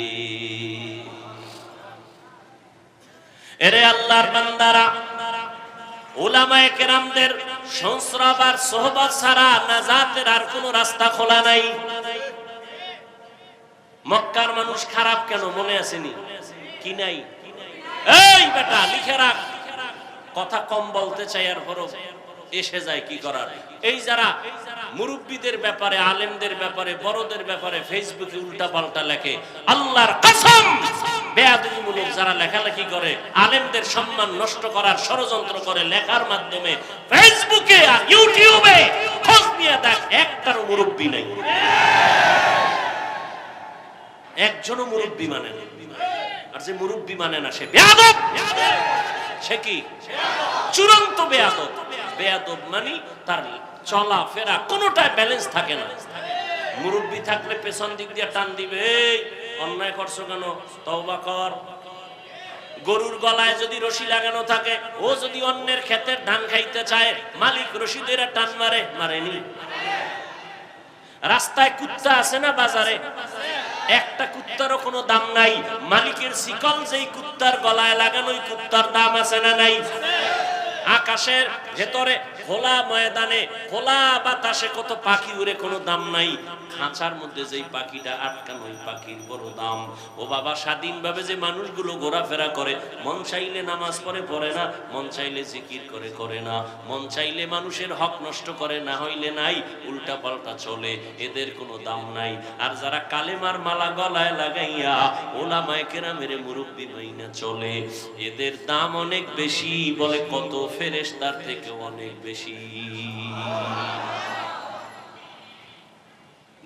S1: এরে আল্লাহর বান্দারা, উলামায়ে কেরামদের সংস্রব আর সোহবত ছাড়া নাজাতের আর কোনো রাস্তা খোলা নাই। মক্কার মানুষ খারাপ কেন মনে আসেনি? কি নাই? এই বেটা লিখে রাখ, কথা কম বলতে চাই আর বড় এসে যায়, কি করার। এই যারা মুরব্বীদের ব্যাপারে, আলেমদের ব্যাপারে, বড়দের ব্যাপারে ফেসবুকে উল্টা পাল্টা লেখে, আল্লাহর কসম বেয়াদবিমূলক যারা লেখালেখি করে, আলেমদের সম্মান নষ্ট করার ষড়যন্ত্র করে লেখার মাধ্যমে ফেসবুকে আর ইউটিউবে, খোঁজ নিয়ে দেখ একটারও মুরব্বী নাই, একজনও মুরব্বী মানে না। আর যে মুরব্বী মানে না সে বেয়াদব। সে কি? চূড়ান্ত বেয়াদব। বেয়াদব মানে তার চলা ফেরা কোনোটাই ব্যালেন্স থাকে না। মুরব্বী থাকলে পেছন দিক দিয়ে টান দিবে, এই অন্যায় করছো কেন, তওবা কর। গরুর গলায় যদি রশি লাগানো থাকে, ও যদি অন্যের ক্ষেতের ধান খাইতে চায়, মালিক রশি ধরে টান মারে, মারেনি? রাস্তায় কুত্তা আছে না বাজারে? একটা কুত্তারও কোনো দাম নাই, মালিকের শিকল যেই কুত্তার গলায় লাগানো, ওই কুত্তার দাম আছে না নাই? আকাশের ভেতরে খোলা ময়দানে, খোলা বাতাসে কত পাখি উড়ে, কোনো দাম নাই। খাঁচার মধ্যে যেই পাখিটা আটকানো, ওই পাখির বড় দাম। ও বাবা, স্বাধীনভাবে যে মানুষগুলো ঘোরাফেরা করে, মন চাইলে নামাজ পড়ে, পড়ে না, মন চাইলে জিকির করে, করে না, মন চাইলে মানুষের হক নষ্ট করে, না হইলে নাই, উল্টা পাল্টা চলে, এদের কোনো দাম নাই। আর যারা কালেমার মালা গলায় লাগাইয়া ওলামায়ে কেরামের মুরব্বি মাইনা চলে, এদের দাম অনেক বেশি, বলে কত ফেরেশতার থেকে অনেক বেশি।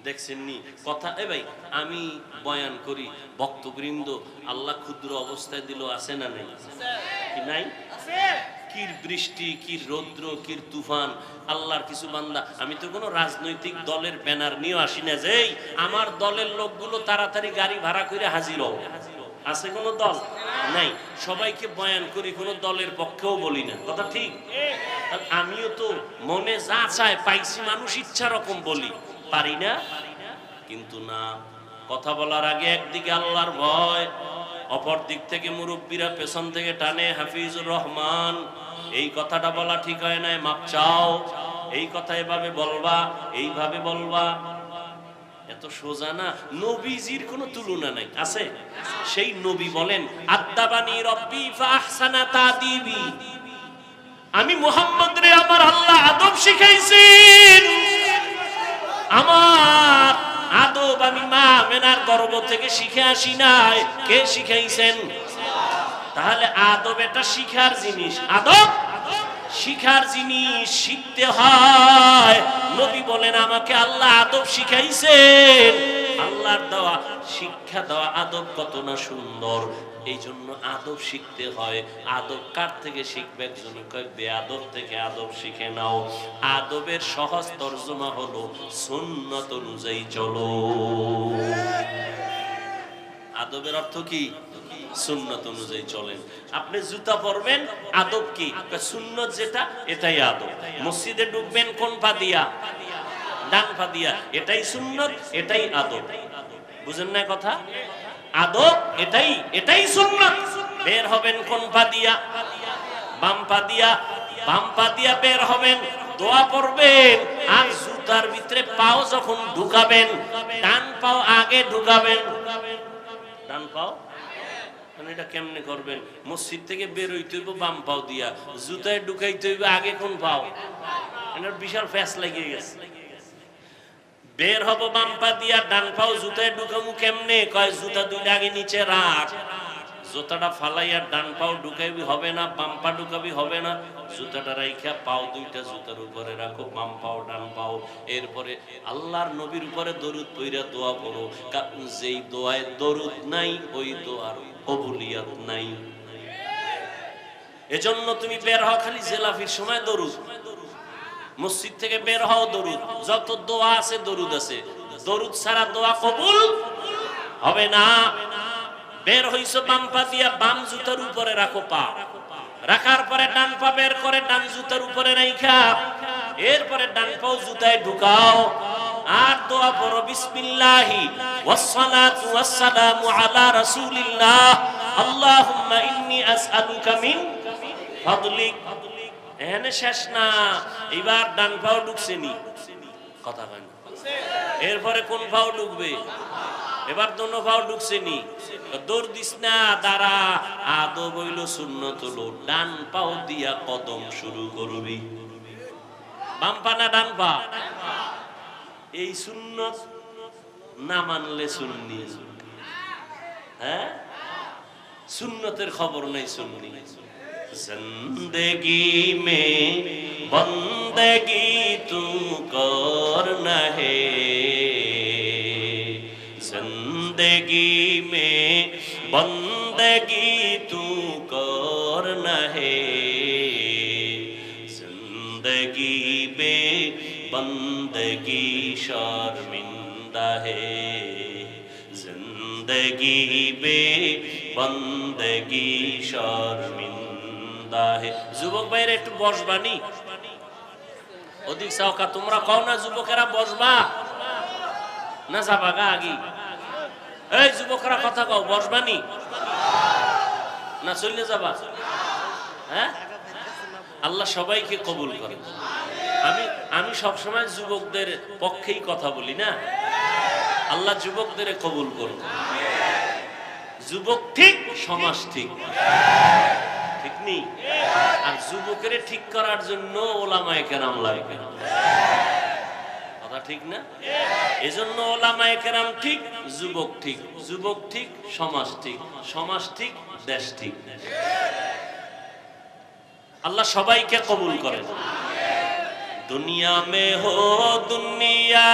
S1: দেখছেন নি কথা? এ ভাই, আমি বয়ান করি, ভক্তবৃন্দ আল্লাহ ক্ষুদ্র অবস্থায় দিল, আছে না নাই? কি নাই? কি বৃষ্টি, কি রৌদ্র, কি তুফান, আল্লাহর কিছু বান্দা। আমি তো কোনো রাজনৈতিক দলের ব্যানার নিয়ে আসি না যে আমার দলের লোকগুলো তাড়াতাড়ি গাড়ি ভাড়া করে হাজির হোক। আছে কোনো দল? নাই। সবাইকে বয়ান করি, কোনো দলের পক্ষেও বলি না, কথা ঠিক? আমিও তো মনে যা চায় পাইছি, মানুষ ইচ্ছা রকম বলি। পারি না, কিন্তু না, কথা বলার আগে একদিকে আল্লাহর ভয়, অপর দিক থেকে মুরব্বীরা পেছন থেকে টানে হাফিজুর রহমান এই কথাটা বলা ঠিক হয় না, মাপ চাও, এই কথা এভাবে বলবা, এইভাবে বলবা। এত সোজা না। নবীজির কোনো তুলনা নাই, আছে? সেই নবী বলেন আদাবানি রব্বি ফাহসানা তাদিবি, আমি মুহাম্মদ রে আমার আল্লাহ আদব শিখাইছেন। আমার আদব আমি মা আমেনার গর্ভ থেকে শিখে আসি নাই, কে শিখাইছেন? তাহলে আদব এটা শিখার জিনিস, আদব শিখার জিনিস, শিখতে হয়। নবী বলেন আমাকে আল্লাহ আদব শিখাইছেন। আল্লাহর দেওয়া শিক্ষা দেওয়া আদব কত না সুন্দর, এই জন্য আদব শিখতে হয়। আদব কার থেকে শিখবে? একজন কয় বেয়াদব থেকে আদব শিখে নাও। আদবের সহজ তরজমা হলো সুন্নত অনুযায়ী চলো। আদবের অর্থ কি? সুন্নত অনুযায়ী চলেন। আপনি জুতা পরবেন, আদব কি? সুন্নত যেটা, এটাই আদব। মসজিদে ঢুকবেন কোন পা দিয়া? ডান পা দিয়া, এটাই সুন্নত, এটাই আদব। বুঝেন না কথা? আদব এটাই, এটাই সুন্নত। বের হবেন কোন পা দিয়া? বাম পা দিয়া। বাম পা দিয়া বের হবেন, দোয়া পড়বেন, আর জুতার ভিতরে পাও যখন ঢুকাবেন, ডান পাও আগে ঢুকাবেন। ডান পাও এটা কেমনে করবেন? মসজিদ থেকে বের হইতে হইব বাম পাও দিয়া, জুতায় ঢুকাইতে হইব আগে কোন পাও? এটা বিশাল ফ্যাস লাগিয়ে গেছে। বের হব বাম পা দিয়া, ডান পাও জুতায় ঢুকামু কেমনে? কয় জুতা দুইটা আগে নিচে রাখ, জুতাটা ফালাইয়া ডান পাও ঢুকাইবি হবে না, বাম পা ঢুকাবি হবে না, জুতাটা রাইখা পাও দুইটা জুতার উপরে রাখো, বাম পাও ডান পাও। এরপরে আল্লাহর নবীর উপরে দরুদ পইরা দোয়া পড়ো, কারণ যেই দোয়ায় দরুদ নাই ওই দোয়ার কবুলিয়ত নাই। এজন্য তুমি বের হও খালি জেলাফির সময় দরুদ, মসজিদ থেকে বের হও দরুদ, যত দোয়া আছে দরুদ আছে, দরুদ ছাড়া দোয়া কবুল হবে না। বের হইছো বাম পা দিয়া, বাম জুতার উপরে রাখো পা, রাখার পরে ডান পা বের করে ডান জুতার উপরে রাইখা এরপরে ডান পাও জুতায় ঢুকাও, আর দোয়া পড়ো বিসমিল্লাহি ওয়াসসালাতু ওয়াসসালামু আলা রাসূলিল্লাহ আল্লাহুম্মা ইন্নী আসআলুকা মিন ফাদলিক। এখানে শেষ না, এবার ডান পাও ঢুকছে নি, কথা কয় না। এরপরে কোন পাও ঢুকবে? এবার দোনো পাও ঢুকছে নি, দৌড় দিস না, দাঁড়া। আদব হইল সুন্নত হলো ডান পাও দিয়া কদম শুরু করবি। বাম পা না ডান পা? এই সুন্নত না মানলে সুন্নি। হ্যাঁ, সুন্নতের খবর নাই সুন্নি। जिंदगी में बंदगी तू करना है, जिंदगी में बंदगी तू करना है, जिंदगी में बंदगी शर्मिंदा है, जिंदगी में बंदगी शर्मिंदा। যুবক ভাইরা একটু বসবানি, অধিক সাওকা তোমরা কও না যুবকেরা বসবা না যাবা গা আগে? এই যুবকরা কথা কও, বসবানি না চলে যাবা? হ্যাঁ, আল্লাহ সবাইকে কবুল করে। আমি সবসময় যুবকদের পক্ষেই কথা বলি না, আল্লাহ যুবকদের কবুল করুন। যুবক ঠিক, সমাজ ঠিক, ঠিক নেই? আর যুবকের ঠিক করার জন্য ওলামায়ে কেরাম লাগবে, কথা ঠিক না? এজন্য ওলামায়ে কেরাম ঠিক, যুবক ঠিক, যুবক ঠিক, সমাজ ঠিক, সমাজ ঠিক, দেশ ঠিক। আল্লাহ সবাইকে কবুল করেন। दुनिया में हो दुनिया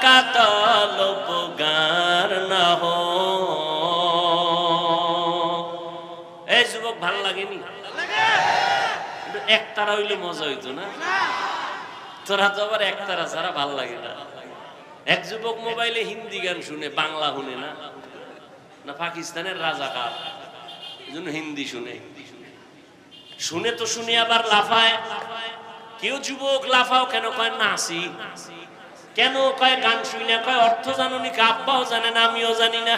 S1: का तलबगार ना हो। এই যুবক ভালো লাগেনি? একতারা হইলে মজা হইতো না? তোরা তো আবার একতারা ছাড়া ভাল লাগে না। এক যুবক মোবাইলে হিন্দি গান শুনে, বাংলা শুনে না, না পাকিস্তানের রাজাকার, এজন্য হিন্দি শুনে। শুনে তো শুনে আবার লাফায়। কেউ যুবক লাফাও কেন কয়? নাচি। কেন কয় গান শুই না, কয় অর্থ জানো নি, আব্বাও জানে না আমিও জানি না।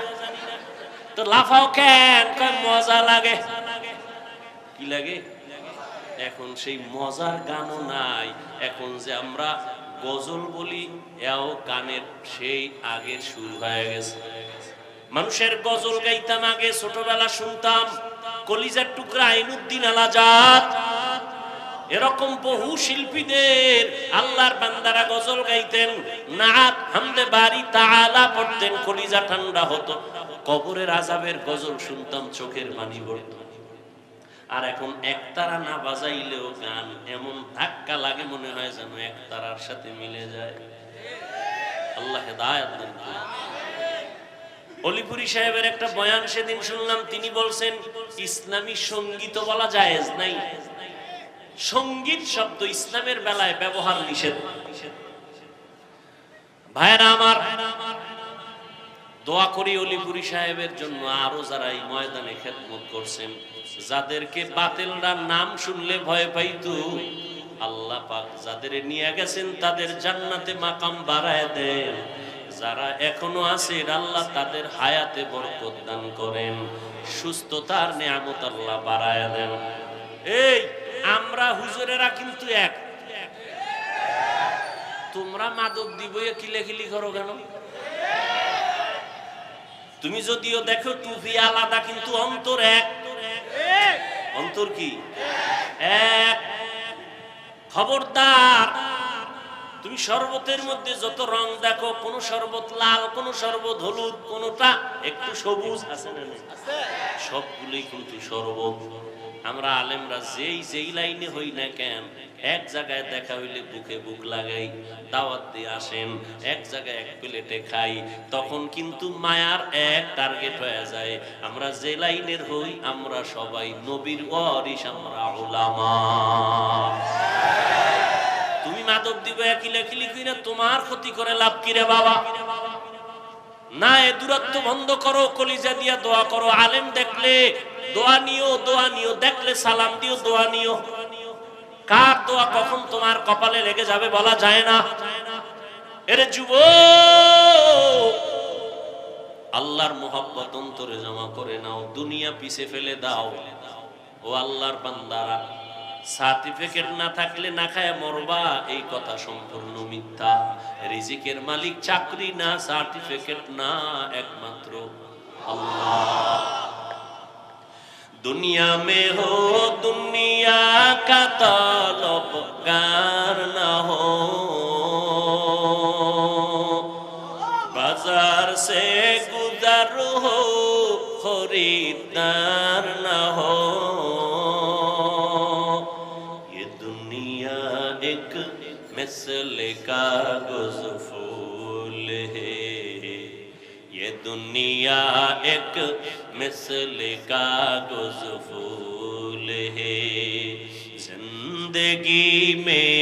S1: তো লাফাও কেন, কয় মজা লাগে। কি লাগে? এখন সেই মজার গানও নাই। এখন যে আমরা গজল বলি এও গানের সেই আগের শুরু হয়ে গেছে। মানুষের গজল গাইতাম আগে, ছোটবেলা শুনতাম কলিজার টুকরা আইনুদ্দিন আলাজাত, এরকম বহু শিল্পীদের আল্লাহর বান্দারা গজল গাইতেন, নাত হামদে বাড়ি তাআলা পড়তেন, কলিজা ঠান্ডা হতো। কবরের আযাবের গজল শুনতাম, চোখের পানি পড়তো। আর এখন একতারা না বাজাইলেও গান এমন ধাক্কা লাগে, মনে হয় যেন একতারার সাথে মিলে যায়। আল্লাহ হেদায়েত দান করুন। অলিপুরি সাহেবের একটা বয়ান সেদিন শুনলাম, তিনি বলছেন ইসলামী সঙ্গীত বলা জায়েজ নাই। সঙ্গীত শব্দ ইসলামের বেলায় ব্যবহার নিষেধ। ভাইরা আমার, দোয়া করি অলিপুরি সাহেবের জন্য, আরো যারা এই ময়দানে খেদমত করছেন, যাদেরকে বাতিলরা নাম শুনলে ভয় পাইতো, আল্লাহ পাক যাদের নিয়ে গেছেন তাদের জান্নাতে মাকাম বাড়ায় দেন। যারা এখনো আছে আল্লাহ তাদের হায়াতে বরকত দান করেন, সুস্থতার নিয়ামত আল্লাহ বাড়ায় দেন। এই আমরা হুজুরেরা কিন্তু এক। তোমরা মাদক দিব কিলেখিলি করো কেন? তুমি যদিও দেখো টুপি আলাদা, কিন্তু অন্তর এক। অন্তর কি এক? খবরদার, তুমি শরবতের মধ্যে যত রং দেখো, কোন শরবত লাল, কোন শরবত হলুদ, কোনটা একটু সবুজ আছে না? সবগুলোই কিন্তু শরবত। আমরা আলেমরা যেই লাইনে হই না কেন, এক জায়গায় দেখা হইলে বুকে বুক লাগাই, দাওয়াত দিয়ে আসেন, এক জায়গায় এক প্লেটে খাই, তখন কিন্তু মায়ার এক টার্গেট হয়ে যায়। আমরা যে লাইনের হই, আমরা সবাই নবীর ওয়ারিস, আমরা উলামা। তুমি মাদক দিবে কিলাকিলি কইরা তোমার ক্ষতি করে লাভ কি রে বাবা? না, এ দূরত্ব বন্ধ করো, কলিজা দিয়া দোয়া করো। আলেম দেখলে দোয়া নিও, দোয়া নিও, দেখলে সালাম দিও, দোয়া নিও। কার দোয়া কখন তোমার কপালে লেগে যাবে বলা যায় না। এরে যুবক, আল্লাহর মোহাব্বত অন্তরে জমা করে নাও, দুনিয়া পিছে ফেলে দাও। ও আল্লাহর বান্দারা, সার্টিফিকেট না থাকলে না খায় মরবা, এই কথা সম্পূর্ণ মিথ্যা। রিজিকের মালিক চাকরি না, সার্টিফিকেট না, একমাত্র আল্লাহ। दुनिया में हो दुनिया का तलबगार ना हो, बाजार से गुजर हो खरीदार ना हो। ये दुनिया एक मिसले कागज फूल है, ये दुनिया एक मिसले कागज फूल है। जिंदगी में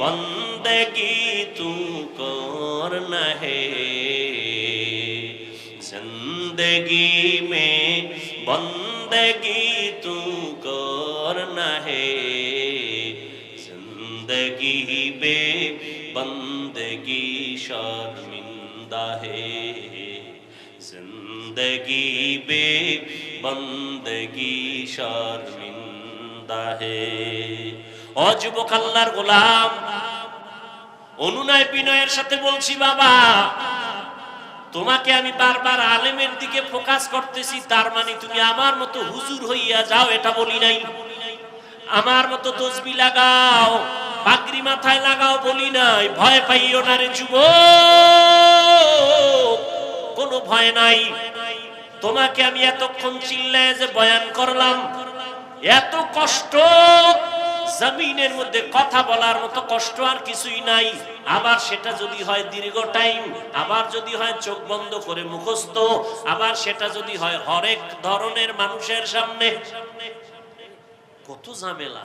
S1: बंदगी तू करना है, जिंदगी में बंदगी तू करना है। जिंदगी बे बंदगी शर्मिंदा है, जिंदगी बे बंदगी शर्मिंदा है। ও যুবক আল্লাহর গোলাম, অনুনয় বিনয়ের সাথে বলছি বাবা, তোমাকে আমি বারবার আলেমের দিকে ফোকাস করতেছি, তার মানে তুমি আমার মতো হুজুর হইয়া যাও এটা বলি নাই। আমার মতো তসবিহ লাগাও, পাগড়ি মাথায় লাগাও বলি নাই। ভয় পাইও না রে যুবক, কোনো ভয় নাই। তোমাকে আমি এতক্ষণ চিল্লায় যে বয়ান করলাম, এত কষ্ট জমিনের মধ্যে কথা বলার মতো কষ্ট আর কিছুই নাই। আবার সেটা যদি হয় দীর্ঘ টাইম, আবার যদি হয় চোখ বন্ধ করে মুখস্থ, আবার সেটা যদি হয় হরেক ধরনের মানুষের সামনে, কত ঝামেলা।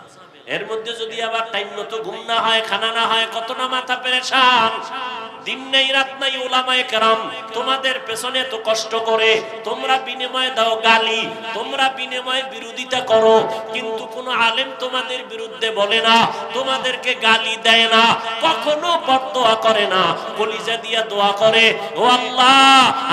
S1: এর মধ্যে যদি আবার টাইম মতো ঘুম না হয়, খানা না হয়, কত না মাথা পেরেশান। দিন নাই রাত নাই উলামায়ে কেরাম তোমাদের পেছনে তো কষ্ট করে, তোমরা বিনিময়ে দাও গালি, তোমরা বিনিময়ে বিরোধিতা করো, কিন্তু কোন আলেম তোমাদের বিরুদ্ধে বলে না, তোমাদেরকে গালি দেয় না, কখনো বদদোয়া করে না, কলিজা দিয়া দোয়া করে, ও আল্লাহ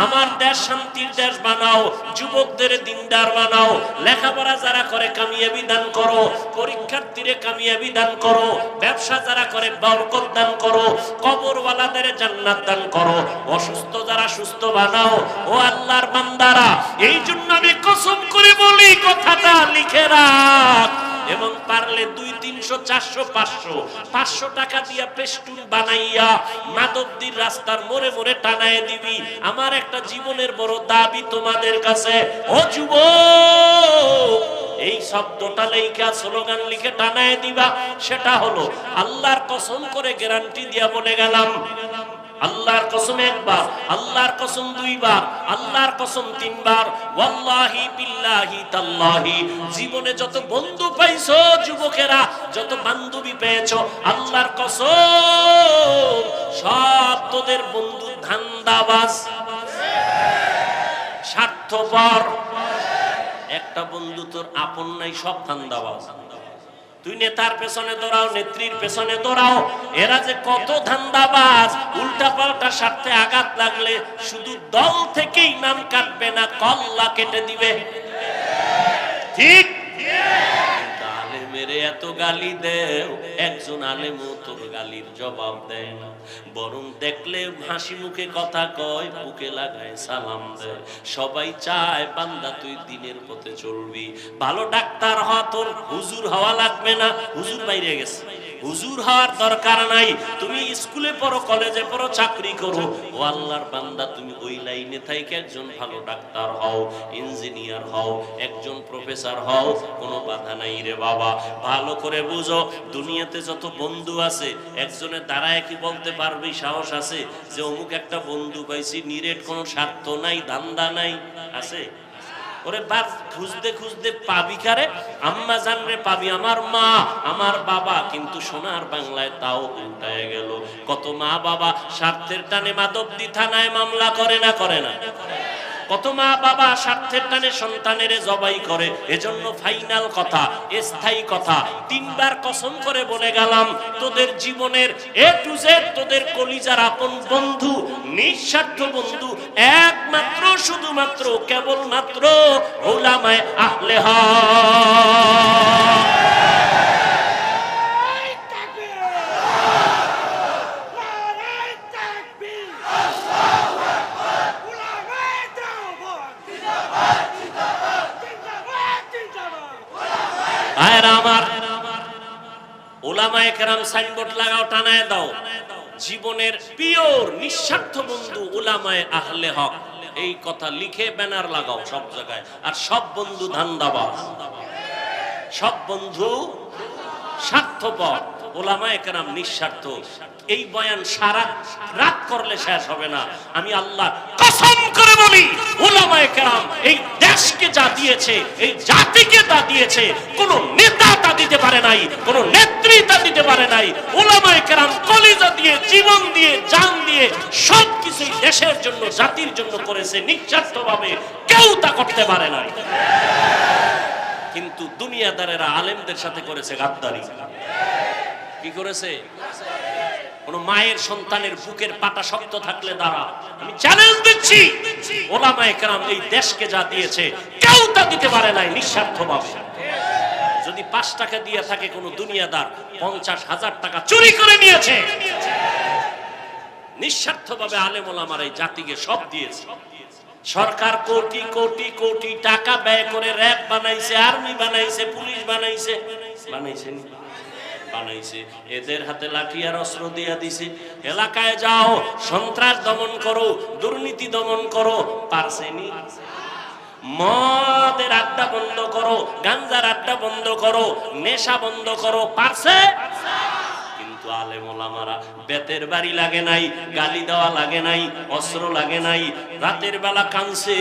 S1: আমার দেশ শান্তির দেশ বানাও, যুবকদের দিনদার বানাও, লেখাপড়া যারা করে কামিয়াবি দান করো, পরীক্ষার্থীরে কামিয়াবি দান করো, ব্যবসা যারা করে বরকত দান করো, কবরওয়ালাদের জান্নাত দান করো, অসুস্থ যারা সুস্থ বানাও। ও আল্লাহর বান্দারা, এই জন্য আমি কসম করে বলি কথাটা লিখে রাখ, এবং পারলে 200, 300, 400, 500 টাকা দিয়া পেস্টুন বানাইয়া মাধবদীর রাস্তার মোড়ে মোড়ে টানায় দিবি। আমার একটা জীবনের বড় দাবি তোমাদের কাছে, ও যুবক, এই শব্দটা লেখা স্লোগান লিখে টানায় দিবা। সেটা হলো আল্লাহর কসম করে গ্যারান্টি দিয়া বলে গেলাম, আল্লাহর কসম একবার, আল্লাহর কসম দুইবার, আল্লাহর কসম তিনবার, ওয়াল্লাহি বিল্লাহি তাল্লাহি, জীবনে যত বন্ধু পাইছো যুবকেরা, যত বান্ধবী পেয়েছো, আল্লাহর কসম সব তোদের বন্ধু ধান্দাবাজ, স্বার্থপর। একটা বন্ধু তোর আপন নাই, সব ধান্দাবাজ। তুই নেতার পেছনে দৌড়াও, নেত্রীর পেছনে দৌড়াও, এরা যে কত ধান্দাবাজ, উল্টা পাল্টা স্বার্থে আঘাত লাগলে শুধু দল থেকেই নাম কাটবে না, কল্লা কেটে দিবে। ঠিক? মেরে এত গালি দেও, একজন আলেমও তোর গালির জবাব দেয় না, বরং দেখলে হাসি মুখে কথা কয়, বুকে লাগায় সালাম দেয়। সবাই চায় বান্দা তুই দিনের পথে চলবি, ভালো ডাক্তার হ, তোর হুজুর হওয়া লাগবে না, হুজুর বাইরে গেছে, হুজুর হওয়ার দরকার নাই, তুমি স্কুলে পড়ো, কলেজে পড়ো, চাকরি করো, ও আল্লাহর বান্দা তুমি ওই লাইনে থাইকে একজন ভালো ডাক্তার হও, ইঞ্জিনিয়ার হও, একজন প্রফেসর হও, কোনো বাধা নাই রে বাবা। ভালো করে বুঝো, দুনিয়াতে যত বন্ধু আছে, একজনের দ্বারায় কি বলতে পারবি, সাহস আছে যে অমুক একটা বন্ধু পাইছি, নিরেট কোনো স্বার্থ নাই, ধান্দা নাই? আছে? ওরে বাপ, খুঁজতে খুঁজতে পাবি কারে? আম্মা জানরে পাবি, আমার মা, আমার বাবা, কিন্তু সোনার বাংলায় তাও উল্টায় গেল। কত মা বাবা স্বার্থের টানে মাধবদী থানায় মামলা করে না, করে না? কত মা বাবা স্বার্থের টানে সন্তানের জবাই করে। এজন্য ফাইনাল কথা, স্থায়ী কথা, 3 বার কসম করে বলে গেলাম, তোদের জীবনের A to Z, তোদের কলিজার আপন বন্ধু, নিঃস্বার্থ বন্ধু, একমাত্র শুধুমাত্র কেবলমাত্র উলামায়ে আহলে হক। উলামায়ে কেরাম সাইনবোর্ড লাগাও, টানায় দাও, জীবনের পিওর নিঃস্বার্থ বন্ধু উলামায়ে আহলে হক, এই কথা লিখে ব্যানার লাগাও সব জায়গায়। আর সব বন্ধু ধান্দাবাজ, সব বন্ধু স্বার্থপর, উলামায়ে কেরাম নিঃস্বার্থ। এই বয়ান সারা রাত করলে শেষ হবে না। আমি আল্লাহ কসম করে বলি, উলামায়ে কেরাম এই দেশকে যা দিয়েছে, এই জাতিকে তা দিয়েছে, কোন নেতা তা দিতে পারে নাই, কোন নেত্রী তা দিতে পারে নাই। উলামায়ে কেরাম কলিজা দিয়ে, জীবন দিয়ে, জান দিয়ে সবকিছু দেশের জন্য, জাতির জন্য করেছে, নিঃস্বার্থভাবে, কেউ তা করতে পারে নাই। কিন্তু দুনিয়াদারেরা আলেমদের সাথে করেছে গাদ্দারি। কি করেছে? কোন মায়ের সন্তানের বুকের পাটা শক্ত থাকলে দাঁড়া। আমি চ্যালেঞ্জ দিচ্ছি, উলামায়ে কেরাম এই দেশকে যা দিয়েছে কেউ তা দিতে পারে নাই নিঃস্বার্থভাবে। যদি 5 টাকা দিয়ে থাকে কোন দুনিয়াদার, 50,000 টাকা চুরি করে নিয়েছে। নিঃস্বার্থভাবে আলেম ওলামারা এই জাতিকে সব দিয়েছে। সরকার কোটি কোটি কোটি টাকা ব্যয় করে র‍্যাব বানাইছে, আর্মি বানাইছে, পুলিশ বানাইছে, বানাইছে বানাইছে, এদের হাতে লাঠি আর অস্ত্র দিয়া দিছে। এলাকায় যাও, সন্ত্রাস দমন করো, দুর্নীতি দমন করো, পারছেনি? মদের আড্ডা বন্ধ করো, গাঞ্জার আড্ডা বন্ধ করো, নেশা বন্ধ করো, পারছে? কিন্তু আলেম ওলামারা বেতের বাড়ি লাগে নাই, গালি দেওয়া লাগে নাই, অস্ত্র লাগে নাই, রাতের বেলা কানছে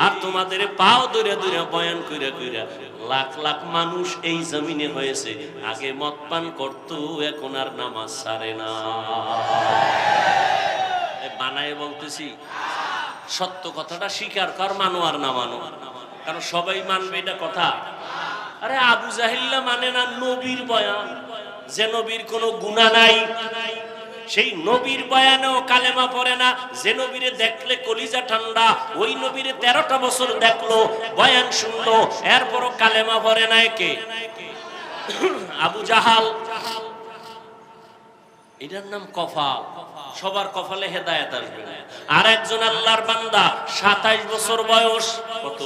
S1: আর তোমাদের পাও ধরে ধরে বয়ান কইরা কইরা। লাখ লাখ মানুষ এই জমিনে হয়েছে, আগে মদ পান করতো, এখন আর নামাজ ছাড়ে না। বানায় বলতেছি, সত্য কথাটা স্বীকার কর, মানো আর না মানো, কারণ সবাই মানবে এটা কথা। আরে আবু জাহিল্লা মানে না নবীর বয়ান, যে নবীর কোনো গুনাহ নাই, সেই নবীর বয়ানেও কালেমা পড়ে না। যে নবীরে দেখলে কলিজা ঠান্ডা, ওই নবীরে 13টা বছর দেখলো, বয়ান শুনলো, এরপরও কালেমা পড়ে না। কে? আবু জাহাল। এটার নাম কফাল। সবার কপালে হেদায়েত আসবে না। আর একজন আল্লাহর বান্দা 27 বছর বয়স। কত?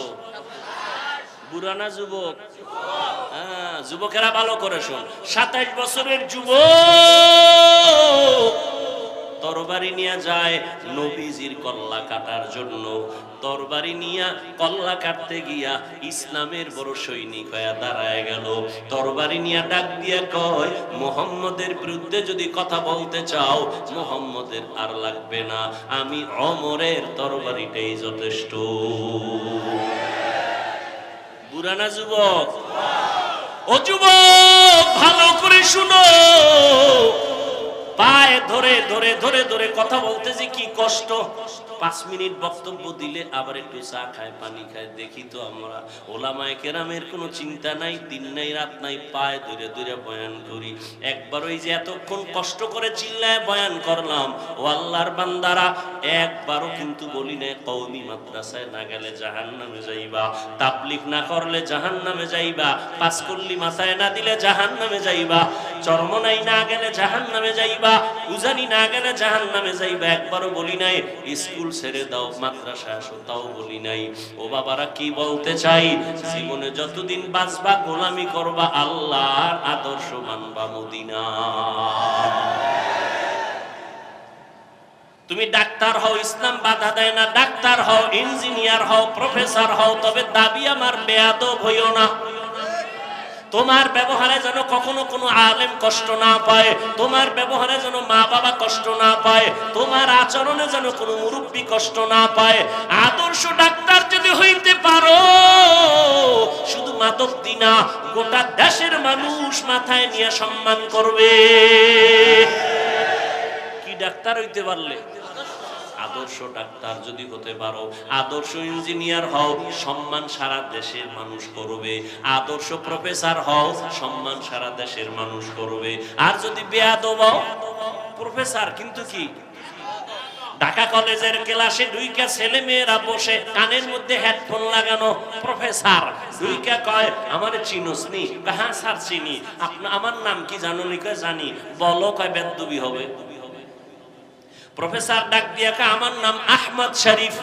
S1: বুড়া না যুবক? যুবকেরা ভালো করে শোন, 27 বছরের যুবক তরবারি নিয়ে যায় নবীজির কল্লা কাটার জন্য। তরবারি নিয়া কল্লা কাটতে গিয়া ইসলামের বড় সৈনিক হয়ে দাঁড়ায় গেল। তরবারি নিয়া ডাক দিয়ে কয়, মুহাম্মদের বিরুদ্ধে যদি কথা বলতে চাও, মুহাম্মদের আর লাগবে না, আমি ওমরের তরবারিটাই যথেষ্ট। বুড়া না যুবক? ও যুবক, ভালো করে শুনো, পায়ে ধরে ধরে ধরে ধরে কথা বলতে যে কি কষ্ট। 5 মিনিট বক্তব্য দিলে আবার একটু চা খায়, পানি খায়। দেখি তো আমরা ওলামায়ে কেরামের কোনো চিন্তা নাই, দিন নাই রাত নাই, পায়ে ধরে ধরে বয়ান করি। একবার ওই যে এতক্ষণ কষ্ট করে চিল্লায় বয়ান করলাম, ও আল্লাহর বান্দারা, একবারও কিন্তু বলি না কওমি মাদ্রাসায় না গেলে জাহান্নামে যাইবা, তাবলীগ না করলে জাহান্নামে যাইবা, পাঁচকল্লি মাথায় না দিলে জাহান্নামে যাইবা, চরমনাই না গেলে জাহান্নামে যাইবা, উজানি না গেলে জাহান্নামে যাইবা। একবারও বলি নাই স্কুল ছেড়ে দাও, মাদ্রাসা আসো, তাও বলি নাই। ও বাবারা, কি বলতে চাই, জীবনে যতদিন বাঁচবা গোলামি করবা, আল্লাহর আদর্শ মানবা, মদিনা। তুমি ডাক্তার হও, ইসলাম বাধা দেয় না, ডাক্তার হও, ইঞ্জিনিয়ার হও, প্রফেসর হও, তবে দাবি আমার বেয়াদব হইও না। তোমার ব্যবহারে যেন কখনো কোনো আলেম কষ্ট না পায়, তোমার ব্যবহারে যেন মা বাবা কষ্ট না পায়, তোমার আচরণে যেন কোনো মুরব্বী কষ্ট না পায়। আদর্শ ডাক্তার যদি হইতে পারো, শুধু মাধবদী না, গোটা দেশের মানুষ মাথায় নিয়ে সম্মান করবে। কি ডাক্তার হইতে পারলে? আদর্শ ডাক্তার যদি হতে পারো, আদর্শ ইঞ্জিনিয়ার হও, সম্মান সারা দেশের মানুষ করবে। আদর্শ প্রফেসর হও, সম্মান সারা দেশের মানুষ করবে। আর যদি বেয়াদব হও, প্রফেসর কিন্তু কি, ঢাকা কলেজের ক্লাসে দুইটা ছেলে মেয়েরা বসে, কানের মধ্যে হেডফোন লাগানো, প্রফেসর দুইটা কয়, আমারে চিনোস নি? হ্যাঁ স্যার চিনি। আমার নাম কি জানো নি? কয় জানি। বলো। কয় বেদবি হবে। প্রফেসর ডাক দিয়া কয়, আমার নাম আহমদ শরীফ।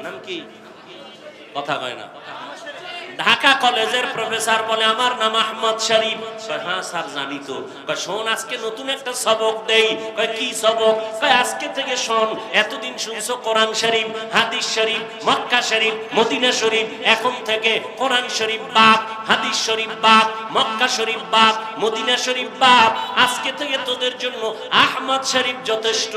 S1: নাম কি? কথা কয় না। ঢাকা কলেজের প্রফেসর বলে, আমার নাম আহমদ শরীফ। হ্যাঁ স্যার জানি তো। কয় শোন, আজকে নতুন একটা সবক দেই। কয় কি সবক? কয় আজকে থেকে শোন, এতদিন শুনছো কোরআন শরীফ, হাদিস শরীফ, মক্কা শরীফ, মদিনা শরীফ, এখন থেকে কোরআন শরীফ বাদ, হাদিস শরীফ বাদ, মক্কা শরীফ বাদ, মদিনা শরীফ বাদ। আজকে থেকে তোদের জন্য আহমদ শরীফ যথেষ্ট।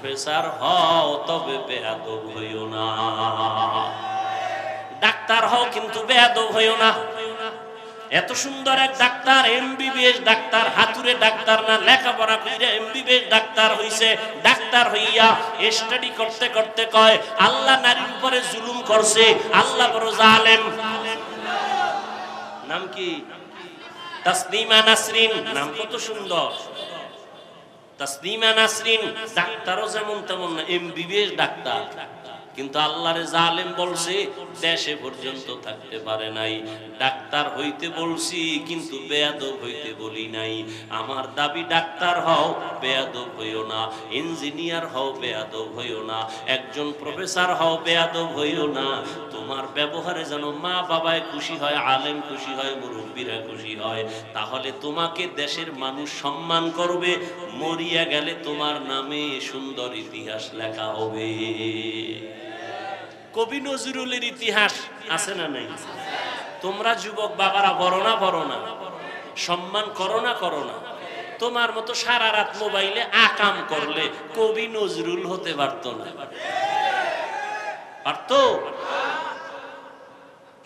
S1: প্রফেসর হও, তবে বেয়াদব হইও না। ডাক্তার হও, কিন্তু বেয়াদব হইও না। এত সুন্দর এক ডাক্তার, এমবিবিএস ডাক্তার, হাতুড়ে ডাক্তার না, লেখাপড়া কইরা এমবিবিএস ডাক্তার হইছে। ডাক্তার হইয়া স্টাডি করতে করতে কয়, আল্লাহ নারীর উপরে জুলুম করছে, আল্লাহ বড় জালেম। নাম কি? তাসনিমা নাসরিন। নাম কত সুন্দর, তাসনিমা নাসরিন। ডাক্তারও যেমন তেমন না, এমবিবিএস ডাক্তার, কিন্তু আল্লাহরে জালেম বলছে, দেশে পর্যন্ত থাকতে পারে নাই। ডাক্তার হইতে বলছি, কিন্তু বেয়াদব হইতে বলি নাই। আমার দাবি, ডাক্তার হও, বেয়াদব হইও না। ইঞ্জিনিয়ার হও, বেয়াদব হইও না। একজন প্রফেসর হও, বেয়াদব হইও না। তোমার ব্যবহারে যেন মা বাবায় খুশি হয়, আলেম খুশি হয়, মুরব্বীরা খুশি হয়। তাহলে তোমাকে দেশের মানুষ সম্মান করবে। মরিয়া গেলে তোমার নামে সুন্দর ইতিহাস লেখা হবে। কবি নজরুলের ইতিহাস আছে না নাই? তোমরা যুবক বাবারা বড় না, সম্মান করো না। তোমার মতো সারা রাত মোবাইলে আকাম করলে কবি নজরুল হতে পারতো না? পারতো?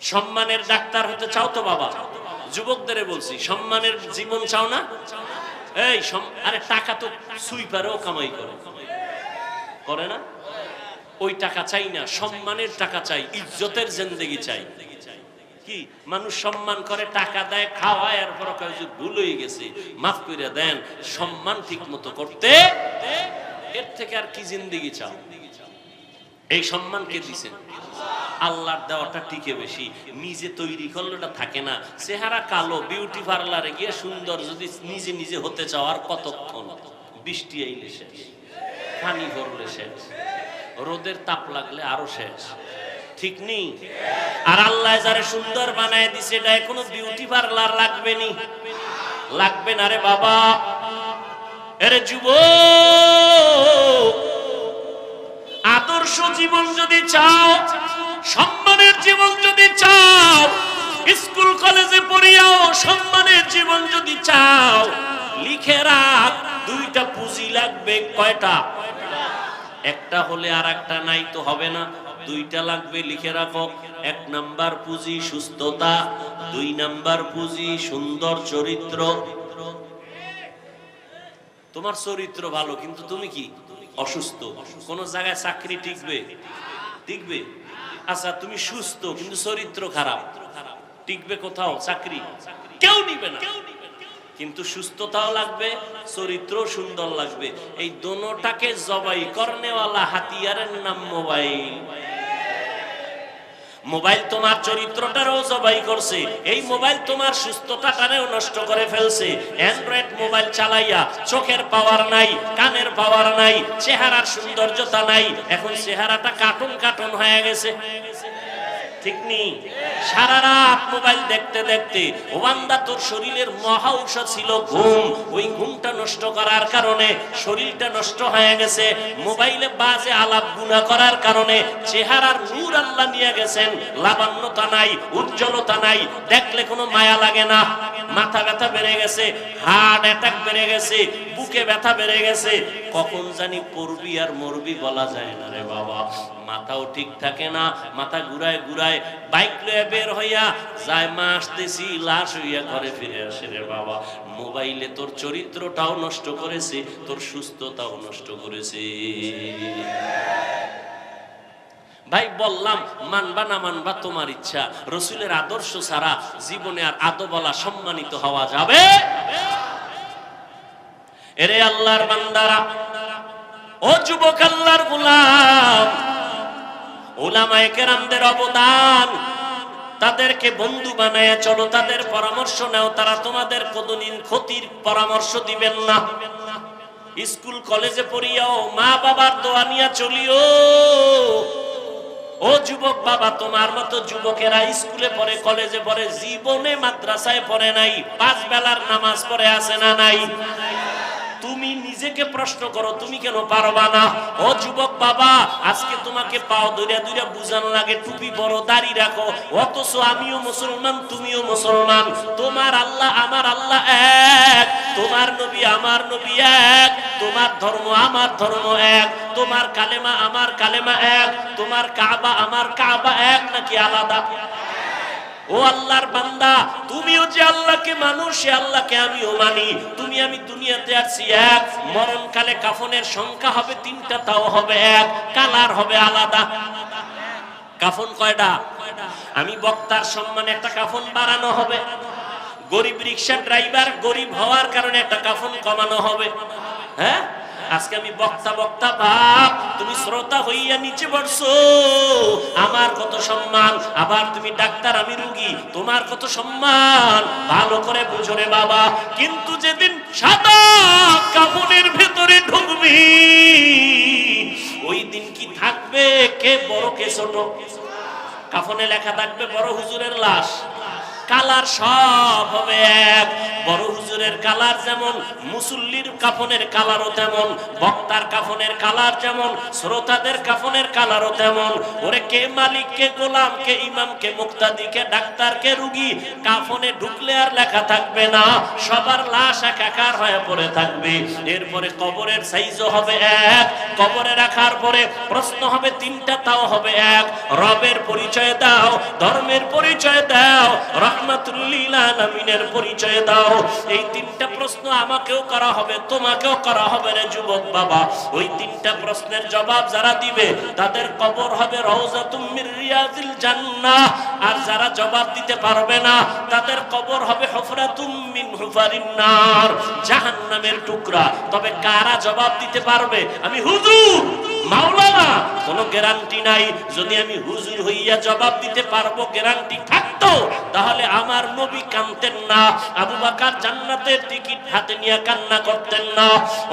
S1: সম্মানের ডাক্তার হতে চাও তো বাবা? যুবকদের বলছি, সম্মানের জীবন চাও না? এই আরে টাকা তো সুইপারেও কামাই করে না? ওই টাকা চাই না, সম্মানের টাকা চাই, ইজ্জতের জিন্দেগি চাই। কি মানুষ সম্মান করে, টাকা দেয়, খাওয়ায়, এরপর ভুল হয়ে গেছে মাফ করে দেন, সম্মান ঠিক মতো করতে, এর থেকে আর কি জিন্দেগি চাও? এই সম্মান কে দিছেন? আল্লাহর দেওয়াটা টিকে বেশি, নিজে তৈরি করলেটা থাকে না। চেহারা কালো, বিউটি পার্লারে গিয়ে সুন্দর যদি নিজে নিজে হতে চাও, আর কতক্ষণ? বৃষ্টি আইলে শেষ, পানি ভরলে শেষ, রোদের তাপ লাগলে আরো শেষ, ঠিক নেই? আর আল্লাহ যারে সুন্দর বানায় দিছে, এটা কোনো বিউটি পার্লার লাগবে নি, লাগবে না রে বাবা। এরে যুবক, আদর্শ জীবন যদি চাও, সম্মানের জীবন যদি চাও, স্কুল কলেজে পড়িয়াও সম্মানের জীবন যদি চাও, লিখে রাখ, দুইটা পুঁজি লাগবে। কয়টা? একটা হলে আর একটা নাই তো হবে না, দুইটা লাগবে, লিখে রাখো। 1 নাম্বার পুঁজি সুস্থতা, 2 নাম্বার পুঁজি সুন্দর চরিত্র। তোমার চরিত্র ভালো কিন্তু তুমি কি অসুস্থ, কোন জায়গায় চাকরি টিকবে? টিকবে? আচ্ছা তুমি সুস্থ কিন্তু চরিত্র খারাপ, টিকবে কোথাও চাকরি? কেউ নিবে না। কিন্তু সুস্থতাও লাগবে, চরিত্র সুন্দর লাগবে। এই দোনোটাকে জবাই করনেওয়ালা হাতিয়ারের নাম মোবাইল। মোবাইল তোমার চরিত্রটারও জবাই করছে, এই মোবাইল তোমার সুস্থতাটারেও নষ্ট করে ফেলছে। অ্যান্ড্রয়েড মোবাইল চালাইয়া চোখের পাওয়ার নাই, কানের পাওয়ার নাই, চেহারার সৌন্দর্যতা নাই, এখন চেহারাটা কার্টুন কার্টুন হয়ে গেছে, ঠিক নেই? সারা রাত মোবাইল দেখতে দেখতে ওয়ান্দা তোর শরীরের মহা ঔষধ ছিল ঘুম, ওই ঘুমটা নষ্ট করার কারণে শরীরটা নষ্ট হয়ে গেছে। মোবাইলে বাজে আলাপ গুনাহ করার কারণে চেহারার নূর আল্লাহ নিয়ে গেছেন, লাবণ্যতা নাই, উজ্জ্বলতা নাই, দেখলে কোনো মায়া লাগে না। মাথা ব্যথা বেড়ে গেছে, হার্ট অ্যাটাক বেড়ে গেছে, বুকে ব্যথা বেড়ে গেছে, কখন জানি পড়বি আর মরবি বলা যায় না রে বাবা। মাথাও ঠিক থাকে না, মাথা ঘুরায় ঘুরায়, বাইক লয়ে বের হইয়া যায়, মা আসতেছি, লাশ হইয়া ঘরে ফিরে আসে রে বাবা। মোবাইলে তোর চরিত্রটাও নষ্ট করেছে, তোর সুস্থতাও নষ্ট করেছে। ভাই বললাম, মানবা না মানবা তোমার ইচ্ছা, রসুলের আদর্শ ছাড়া জীবনে আর আদবলা সম্মানিত হওয়া যাবে? এরে আল্লাহর বান্দারা, ও যুবক আল্লাহর গোলাম, উলামায়ে কেরামদের অবদান, তাদেরকে বন্ধু বানায়া চলো, তাদের পরামর্শ নাও, তারা তোমাদের কোনদিন ক্ষতির পরামর্শ দিবেন না। স্কুল কলেজে পড়িয়াও মা বাবার দোয়া নিয়া চলিও। ও যুবক বাবা, তোমার মতো যুবকেরা স্কুলে পড়ে, কলেজে পড়ে, জীবনে মাদ্রাসায় পড়ে নাই, 5 বেলার নামাজ পড়ে আছে না নাই? তুমি নিজেকে প্রশ্ন করো, তুমি কেন পারবা না? ও যুবক বাবা, আজকে তোমাকে পাও ধইরা ধইরা বুঝানো লাগে টুপি পরো, দাড়ি রাখো, অথচ আমিও মুসলমান, তুমিও মুসলমান, তোমার আল্লাহ আমার আল্লাহ এক, তোমার নবী আমার নবী এক, তোমার ধর্ম আমার ধর্ম এক, তোমার কালেমা আমার কালেমা এক, তোমার কাবা আমার কাবা এক, নাকি আলাদা? ও আল্লাহর বান্দা, তুমিও যে আল্লাহকে মানো, সে আল্লাহকে আমিও মানি। তুমি আমি দুনিয়াতে আসছি এক, মরণকালে কাফনের সংখ্যা হবে 3টা, তাও হবে এক, কালার হবে আলাদা। কাফন কয়টা? আমি বক্তার সম্মানে একটা কাফন বাড়ানো হবে, গরিব রিকশা ড্রাইভার গরিব হওয়ার কারণে একটা কাফন কমানো হবে। হ্যাঁ, আজকে আমি বক্তা বক্তা বাপ, তুমি শ্রোতা হইয়া নিচে পড়ছো, আমার কত সম্মান। আবার তুমি ডাক্তার, আমি রোগী, তোমার কত সম্মান, ভালো করে বুঝো রে বাবা। কিন্তু যেদিন সাদা কাফনের ভেতরে ঢুকবি, ওই দিন কি থাকবে কে বড় কে ছোট? কাফনে লেখা থাকবে বড় হুজুরের লাশ, কালার সব হবে এক। বড় হুজুরের কালার যেমন, মুসল্লির কাফনের কালারও তেমন, বক্তার কাফনের কালার যেমন, শ্রোতাদের কাফনের কালারও তেমন। ওরে কে মালিক, কে গোলাম, কে ইমাম, কে মুক্তাদি, কে ডাক্তার, কে রুগী, কাফনে ঢুকলে আর লেখা থাকবে না, সবার লাশ একাকার হয়ে পড়ে থাকবে। এরপরে কবরের সাইজও হবে এক, কবরে রাখার পরে প্রশ্ন হবে 3টা, তাও হবে এক। রবের পরিচয় দাও, ধর্মের পরিচয় দাও, রাহমাতুল লিল আলামিনের পরিচয় দাও। এই তিনটা প্রশ্ন আমাকেও করা হবে, তোমাকেও করা হবে রে যুবক বাবা। ওই তিনটা প্রশ্নের জবাব যারা দিবে তাদের কবর হবে রওজাতুম মির রিয়াজিল জান্নাহ। আর যারা জবাব দিতে পারবে না তাদের কবর হবে হুফরাতুম মিন হুফারিন নার, জাহান্নামের টুকরা। তবে কারা জবাব দিতে পারবে? আমি হুজুর, মাওলানা, কোনো গ্যারান্টি নাই। যদি আমি হুজুর হইয়া জবাব দিতে পারবো, গ্যারান্টি থাকতো, তাহলে আমার নবী কাঁদতেন না, আবু বকর জান্নাতের টিকিট হাতে নিয়ে কান্না করতেন না।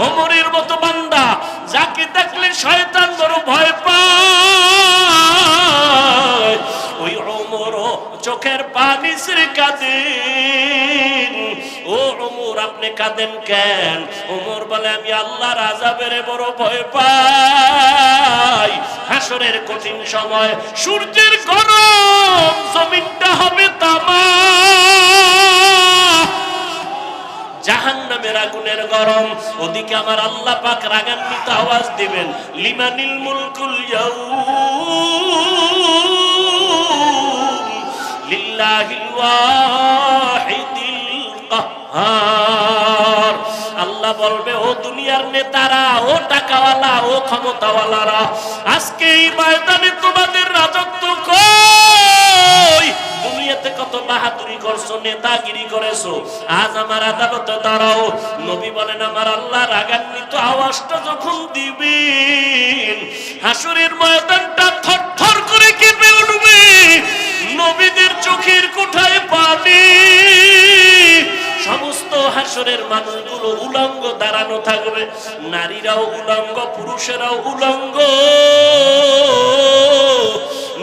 S1: ওমরের মতো বান্দা যাকে দেখলে শয়তান বড় ভয় পায়, ওই ওমরও চোখের পানি ছেড়ে কাঁদেন। ও ওমর, আপনি কাঁদেন কেন? ওমর বলে, আমি আল্লাহর আযাবের বড় ভয় পাই। হাসরের কঠিন সময় সূর্যের গরম, জমিনটা হবে তামা, জাহান্নামের আগুনের গরম। ওদিকে আমার আল্লাহ পাক রাগান্বিত আওয়াজ দিবেন, লিমানিল মুলকুল ইয়াউম লিল্লাহিল ওয়াহিদিল কাহ্হার। আল্লাহ বলবে, ও দুনিয়ার নেতারা, ও টাকাওয়ালা, ও ক্ষমতাওয়ালারা, আজকে এই ময়দানে তোমাদের রাজত্ব কই? দুনিয়াতে কত বাহাদুরি করছো, নেতাগিরি করেছো, আজ আমার আদালতে দাঁড়াও। নবী বলেন, আমার আল্লাহ রাগান্বিত আওয়াজটা যখন দিবেন, হাসরের ময়দানটা থরথর করে কেঁপে উঠবে। নবীদের চোখের কোঠায় পানি, সমস্ত হাসরের মানুষগুলো উলঙ্গ দাঁড়ানো থাকবে, নারীরাও উলঙ্গ, পুরুষেরাও উলঙ্গ।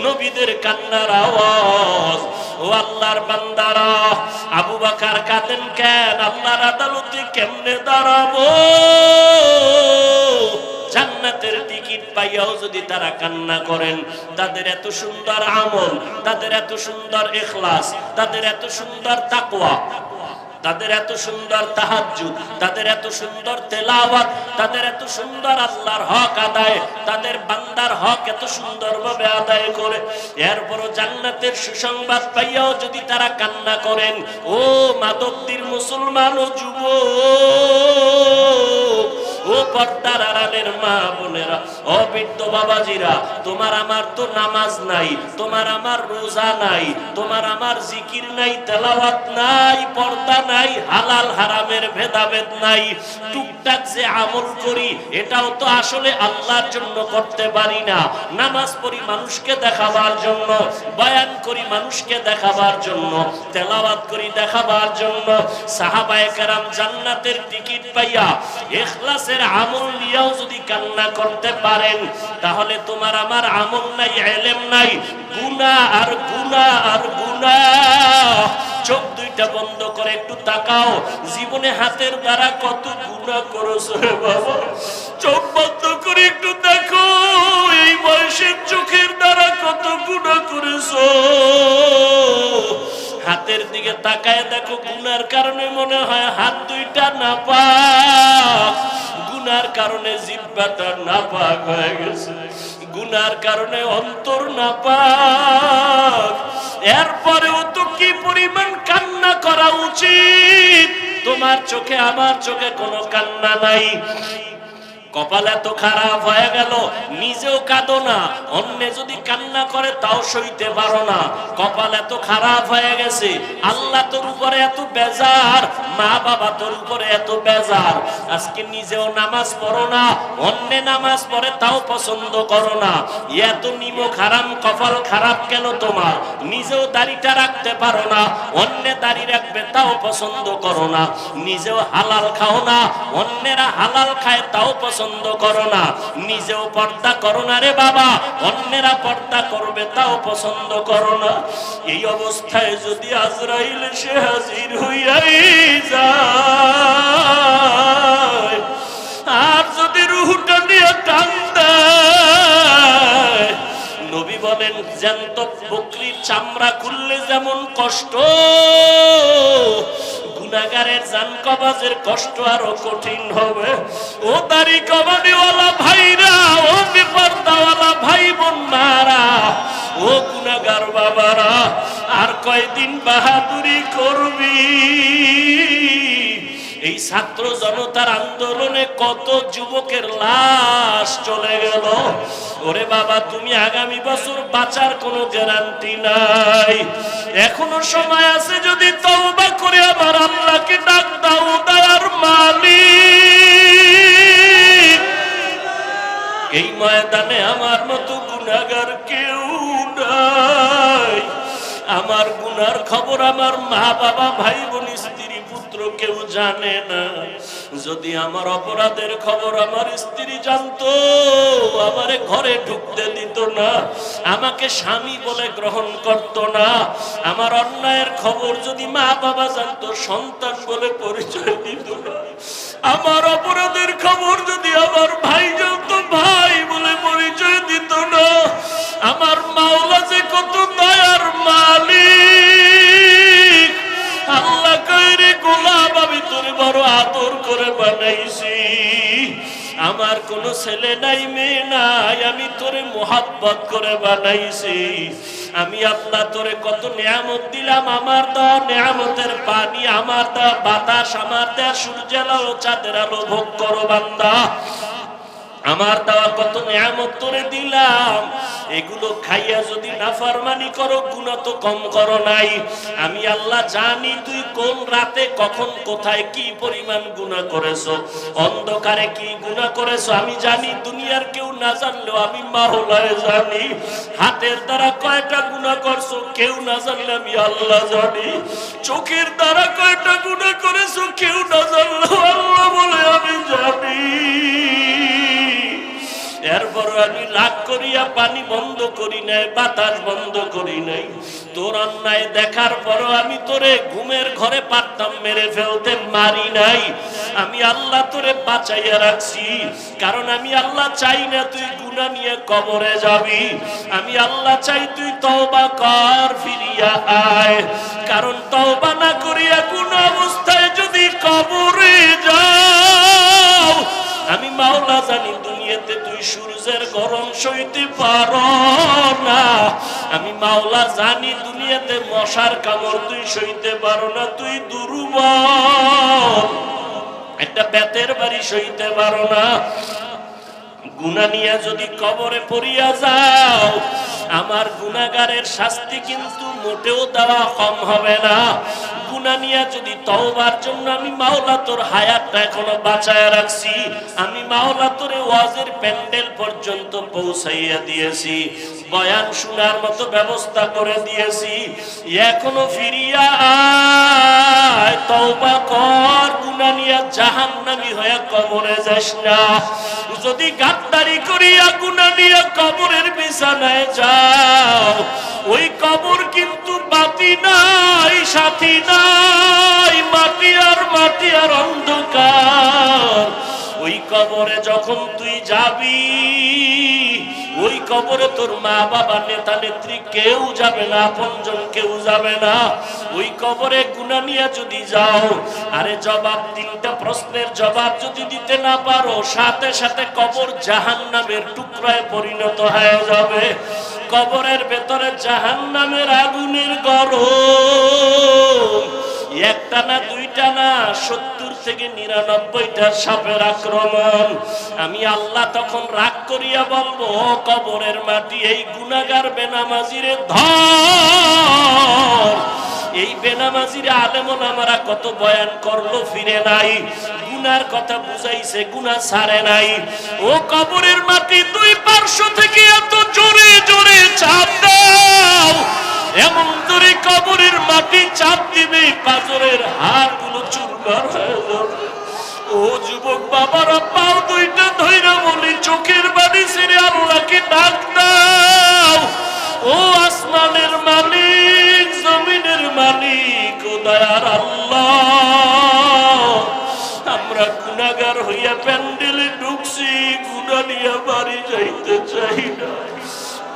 S1: নবীদের কান্নার আওয়াজ। ও আল্লাহর বান্দারা, আবু বকর কাঁদেন কেন? আল্লাহর আদালতে কেমনে দাঁড়াবো? জান্নাতের টিকিট পাইয়াও যদি তারা কান্না করেন, তাদের এত সুন্দর আমল, তাদের এত সুন্দর ইখলাস, তাদের এত সুন্দর তাকওয়া, তাদের এত সুন্দর তাহাজ্জুদ, তাদের এত সুন্দর তেলাওয়াত, তাদের এত সুন্দর আল্লাহর হক আদায়, তাদের বান্দার হক এত সুন্দরভাবে আদায় করে, এরপরও জান্নাতের সুসংবাদ পাইয়াও যদি তারা কান্না করেন, ও মাদকদির মুসলমান ও যুবক, ও পর্দার আড়ালের মা বোনেরা, ও বৃদ্ধ বাবাজিরা, তোমার আমার তো নামাজ নাই, তোমার আমার রোজা নাই, তোমার আমার জিকির নাই, তেলাওয়াত নাই, পর্দা নাই, হালাল হারামের ভেদাভেদ নাই। টুকটাক যে আমল করি, এটাও তো আসলে আল্লাহর জন্য করতে পারি না। নামাজ পড়ি মানুষকে দেখাবার জন্য, বয়ান করি মানুষকে দেখাবার জন্য, তেলাওয়াত করি দেখাবার জন্য। সাহাবায়ে কেরাম জান্নাতের টিকিট পাইয়া ইখলাসের আমল নিয়েও যদি কান্না করতে পারেন, তাহলে তোমার আমার আমল নাই, ইলম নাই, গুনাহ আর গুনাহ আর গুনাহ। চোখ দুইটা বন্ধ করে একটু তাকাও, জীবনে হাতের দ্বারা কত গুনাহ করেছো রে বাবা। চোখ বন্ধ করে একটু দেখো, এই বয়সের চোখের দ্বারা কত গুনাহ করেছো। হাতের দিকে তাকায় দেখো, গুনার কারণে মনে হয় হাত দুইটা নাপাক, গুনার কারণে জিহ্বাটা নাপাক হয়ে গেছে, গুনার কারণে অন্তর নাপাক। এরপরেও তো কি পরিমাণ কান্না করা উচিত। তোমার চোখে আমার চোখে কোনো কান্না নাই। কপাল এত খারাপ হয়ে গেল, নিজেও কাঁদো না, অন্য যদি কান্না করে তাও সইতে পারো না। কপাল এত খারাপ হয়ে গেছে, আল্লাহ তোর উপরে এত বেজার, মা বাবা তোর উপরে এত বেজার, আজকে নিজেও নামাজ পড়ো না, অন্য নামাজ পড়ে তাও পছন্দ করো না। এত নিমক হারাম কপাল খারাপ কেন তোমার? নিজেও দাড়িটা রাখতে পারো না, অন্য দাড়ি রাখবে তাও পছন্দ করো না। নিজেও হালাল খাও না, অন্যেরা হালাল খায় তাও পছন্দ করো না। নিজেও পর্দা করো না রে বাবা, অন্যেরা পর্দা করবে তাও পছন্দ করো না। এই অবস্থায় যদি আজরাইল এসে হাজির হইয়াই যায়, আর যদি রূহটা নিয়ে টান দেয়, নবী বলেন জ্যান্ত বকরির চামড়া খুললে যেমন কষ্ট, গুনাহগারের জান কবাজের কষ্ট আরো কঠিন হবে। ও দাড়ি কবাডিওয়ালা ভাইরা, ও বেপরদাওয়ালা ভাই বোন মারা, গুনাহগার বাবারা, আর কয়দিন বাহাদুরি করবি? এই ছাত্র জনতার আন্দোলনে কত যুবকের লাশ চলে গেল। ওরে বাবা, তুমি আগামী বছর বাঁচার কোনো গ্যারান্টি নাই। এখনো সময় আছে, যদি তওবা করে আমার আল্লাহকে ডাক দাও, দয়ার মালিক। এই ময়দানে আমার মতো গুনাহগার কেউ নাই। আমার গুনার খবর আমার মা বাবা, ভাই বোন, স্ত্রী, পুত্র কেউ জানে না। যদি আমার অপরাধের খবর আমার স্ত্রী জানতো, আমারে ঘরে ঢুকতে দিত না, আমাকে স্বামী বলে গ্রহণ করত না। আমার অন্যায়ের খবর যদি মা বাবা জানতো, সন্তান বলে পরিচয় দিত না। আমার অপরাধের খবর যদি আমার ভাই জানতো, ভাই বলে পরিচয় দিত না। আমার মাওলা যে কত দয়ার মালিক। আল্লাহ কইরে, গোলাম আমি তোরে বড় আদর করে বানাইছি। আমার কোনো ছেলে নাই, মেয়ে নাই, আমি তোরে মোহাব্বত করে বানাইছি। আমি আল্লাহ তোরে কত নিয়ামত দিলাম। আমার দেওয়া নিয়ামতের পানি, আমার দেওয়া বাতাস, আমার দেওয়া সূর্যের আলো, চাঁদের আলো ভোগ করো বান্দা। আমার দেওয়া কত নিয়ামত তোরে দিলাম, এগুলো খাইয়া যদি নাফরমানি করো, গুনাহ তো কম করো নাই। আমি আল্লাহ জানি তুই কোন রাতে, কখন, কোথায়, কি পরিমাণ গুনাহ করেছো, অন্ধকারে কি গুনাহ করেছো আমি জানি। দুনিয়ার কেউ না জানলেও আমি মাওলায় জানি। হাতের দ্বারা কয়টা গুনাহ করছো কেউ না জানলে আমি আল্লাহ জানি। চোখের দ্বারা কয়টা গুনাহ করেছো কেউ না জানলেও আল্লাহ বলে আমি জানি। এরপর আমি রাগ করিয়া পানি বন্ধ করি নাই, বাতাস বন্ধ করি নাই। তোর অন্যায় দেখার পরও আমি তোরে ঘুমের ঘরে পারতাম মেরে ফেলতে, মারি নাই। আমি আল্লাহ তোরে বাঁচাইয়া রাখছি, কারণ আমি আল্লাহ চাই না তুই গুনাহ নিয়ে কবরে যাবি। আমি আল্লাহ চাই তুই তওবা কর, ফিরিয়া আয়। কারণ তওবা না করিয়া গুনাহ অবস্থায় যদি কবরে যাও, আমি মাওলা জানি দুনিয়াতে তুই সূর্যের গরম সইতে পারো না। আমি মাওলা জানি দুনিয়াতে মশার কামড় তুই সইতে পারো না, তুই দুর্বল। একটা বেতের বাড়ি সইতে পারো না। গুনাহ নিয়ে যদি কবরে পড়িয়া যাও, আমার গুনাহগারের শাস্তি কিন্তু মোটেও দেওয়া কম হবে না। গুনাহ নিয়ে যদি তওবার জন্য আমি মাওলা তোর হায়াতটা এখনো বাঁচায় রাখছি। আমি মাওলা তোরে ওয়াজের প্যান্ডেল পর্যন্ত পৌঁছাইয়া দিয়েছি, বয়ান শোনার মতো ব্যবস্থা করে দিয়েছি। এখনো ফিরিয়া আয়, তওবা কর, গুনাহ নিয়ে জাহান্নামী হয়ে কবরে যাস না। যদি গাদ্দারি করিয়া গুনাহ নিয়ে কবরের বিছানায় যাও, ওই কবর কিন্তু বাতি নাই, সাথী নাই, মাটি আর অন্ধকার। ওই কবরে যখন তুই যাবি, ওই কবরে তোর মা বাবা, নেতা নেত্রী কেউ যাবে না, আপনজন কেউ যাবে না। ওই কবরে গুনাহ নিয়ে যদি যাও, আরে জবাব, তিনটা প্রশ্নের জবাব যদি দিতে না পারো, সাথে সাথে কবর জাহান্নামের টুকরায় পরিণত হয়ে যাবে। কবরের ভেতরে জাহান্নামের আগুনের গরম, একটা না দুইটা না, 70 থেকে 99টা সাপের আক্রমণ। আমি আল্লাহ তখন রাগ করিয়া বলবো, কবরের মাটি এই গুনাহগার বেনামাজিরে ধর। এই বেনামাজিরে আলেম ওলামারা কত বয়ান করলো, ফিরে নাই। গুনার কথা বুঝাইছে, গুনাহ ছাড়ে নাই। ও কবরের মাটি, দুই পার্শ্ব থেকে এত জোরে জোরে চাপ দাও, এমন জোরে কবরের মাটি চাপ দিবে পাঁজরের হাড়গুলো চুরমার হয়ে যাবে। ও যুবক বাবারা, পাও দুইটা ধইরা বলি, চোখের বাড়ি ছেড়ে আল্লাহকে ডাক দাও। ও আসমানের মালিক, জমিনের মালিক, ও দয়ার আল্লাহ, আমরা গুনাহগার হইয়া প্যান্ডেলে ঢুকছি, গুনাহ নিয়ে বাড়ি যাইতে চাই না,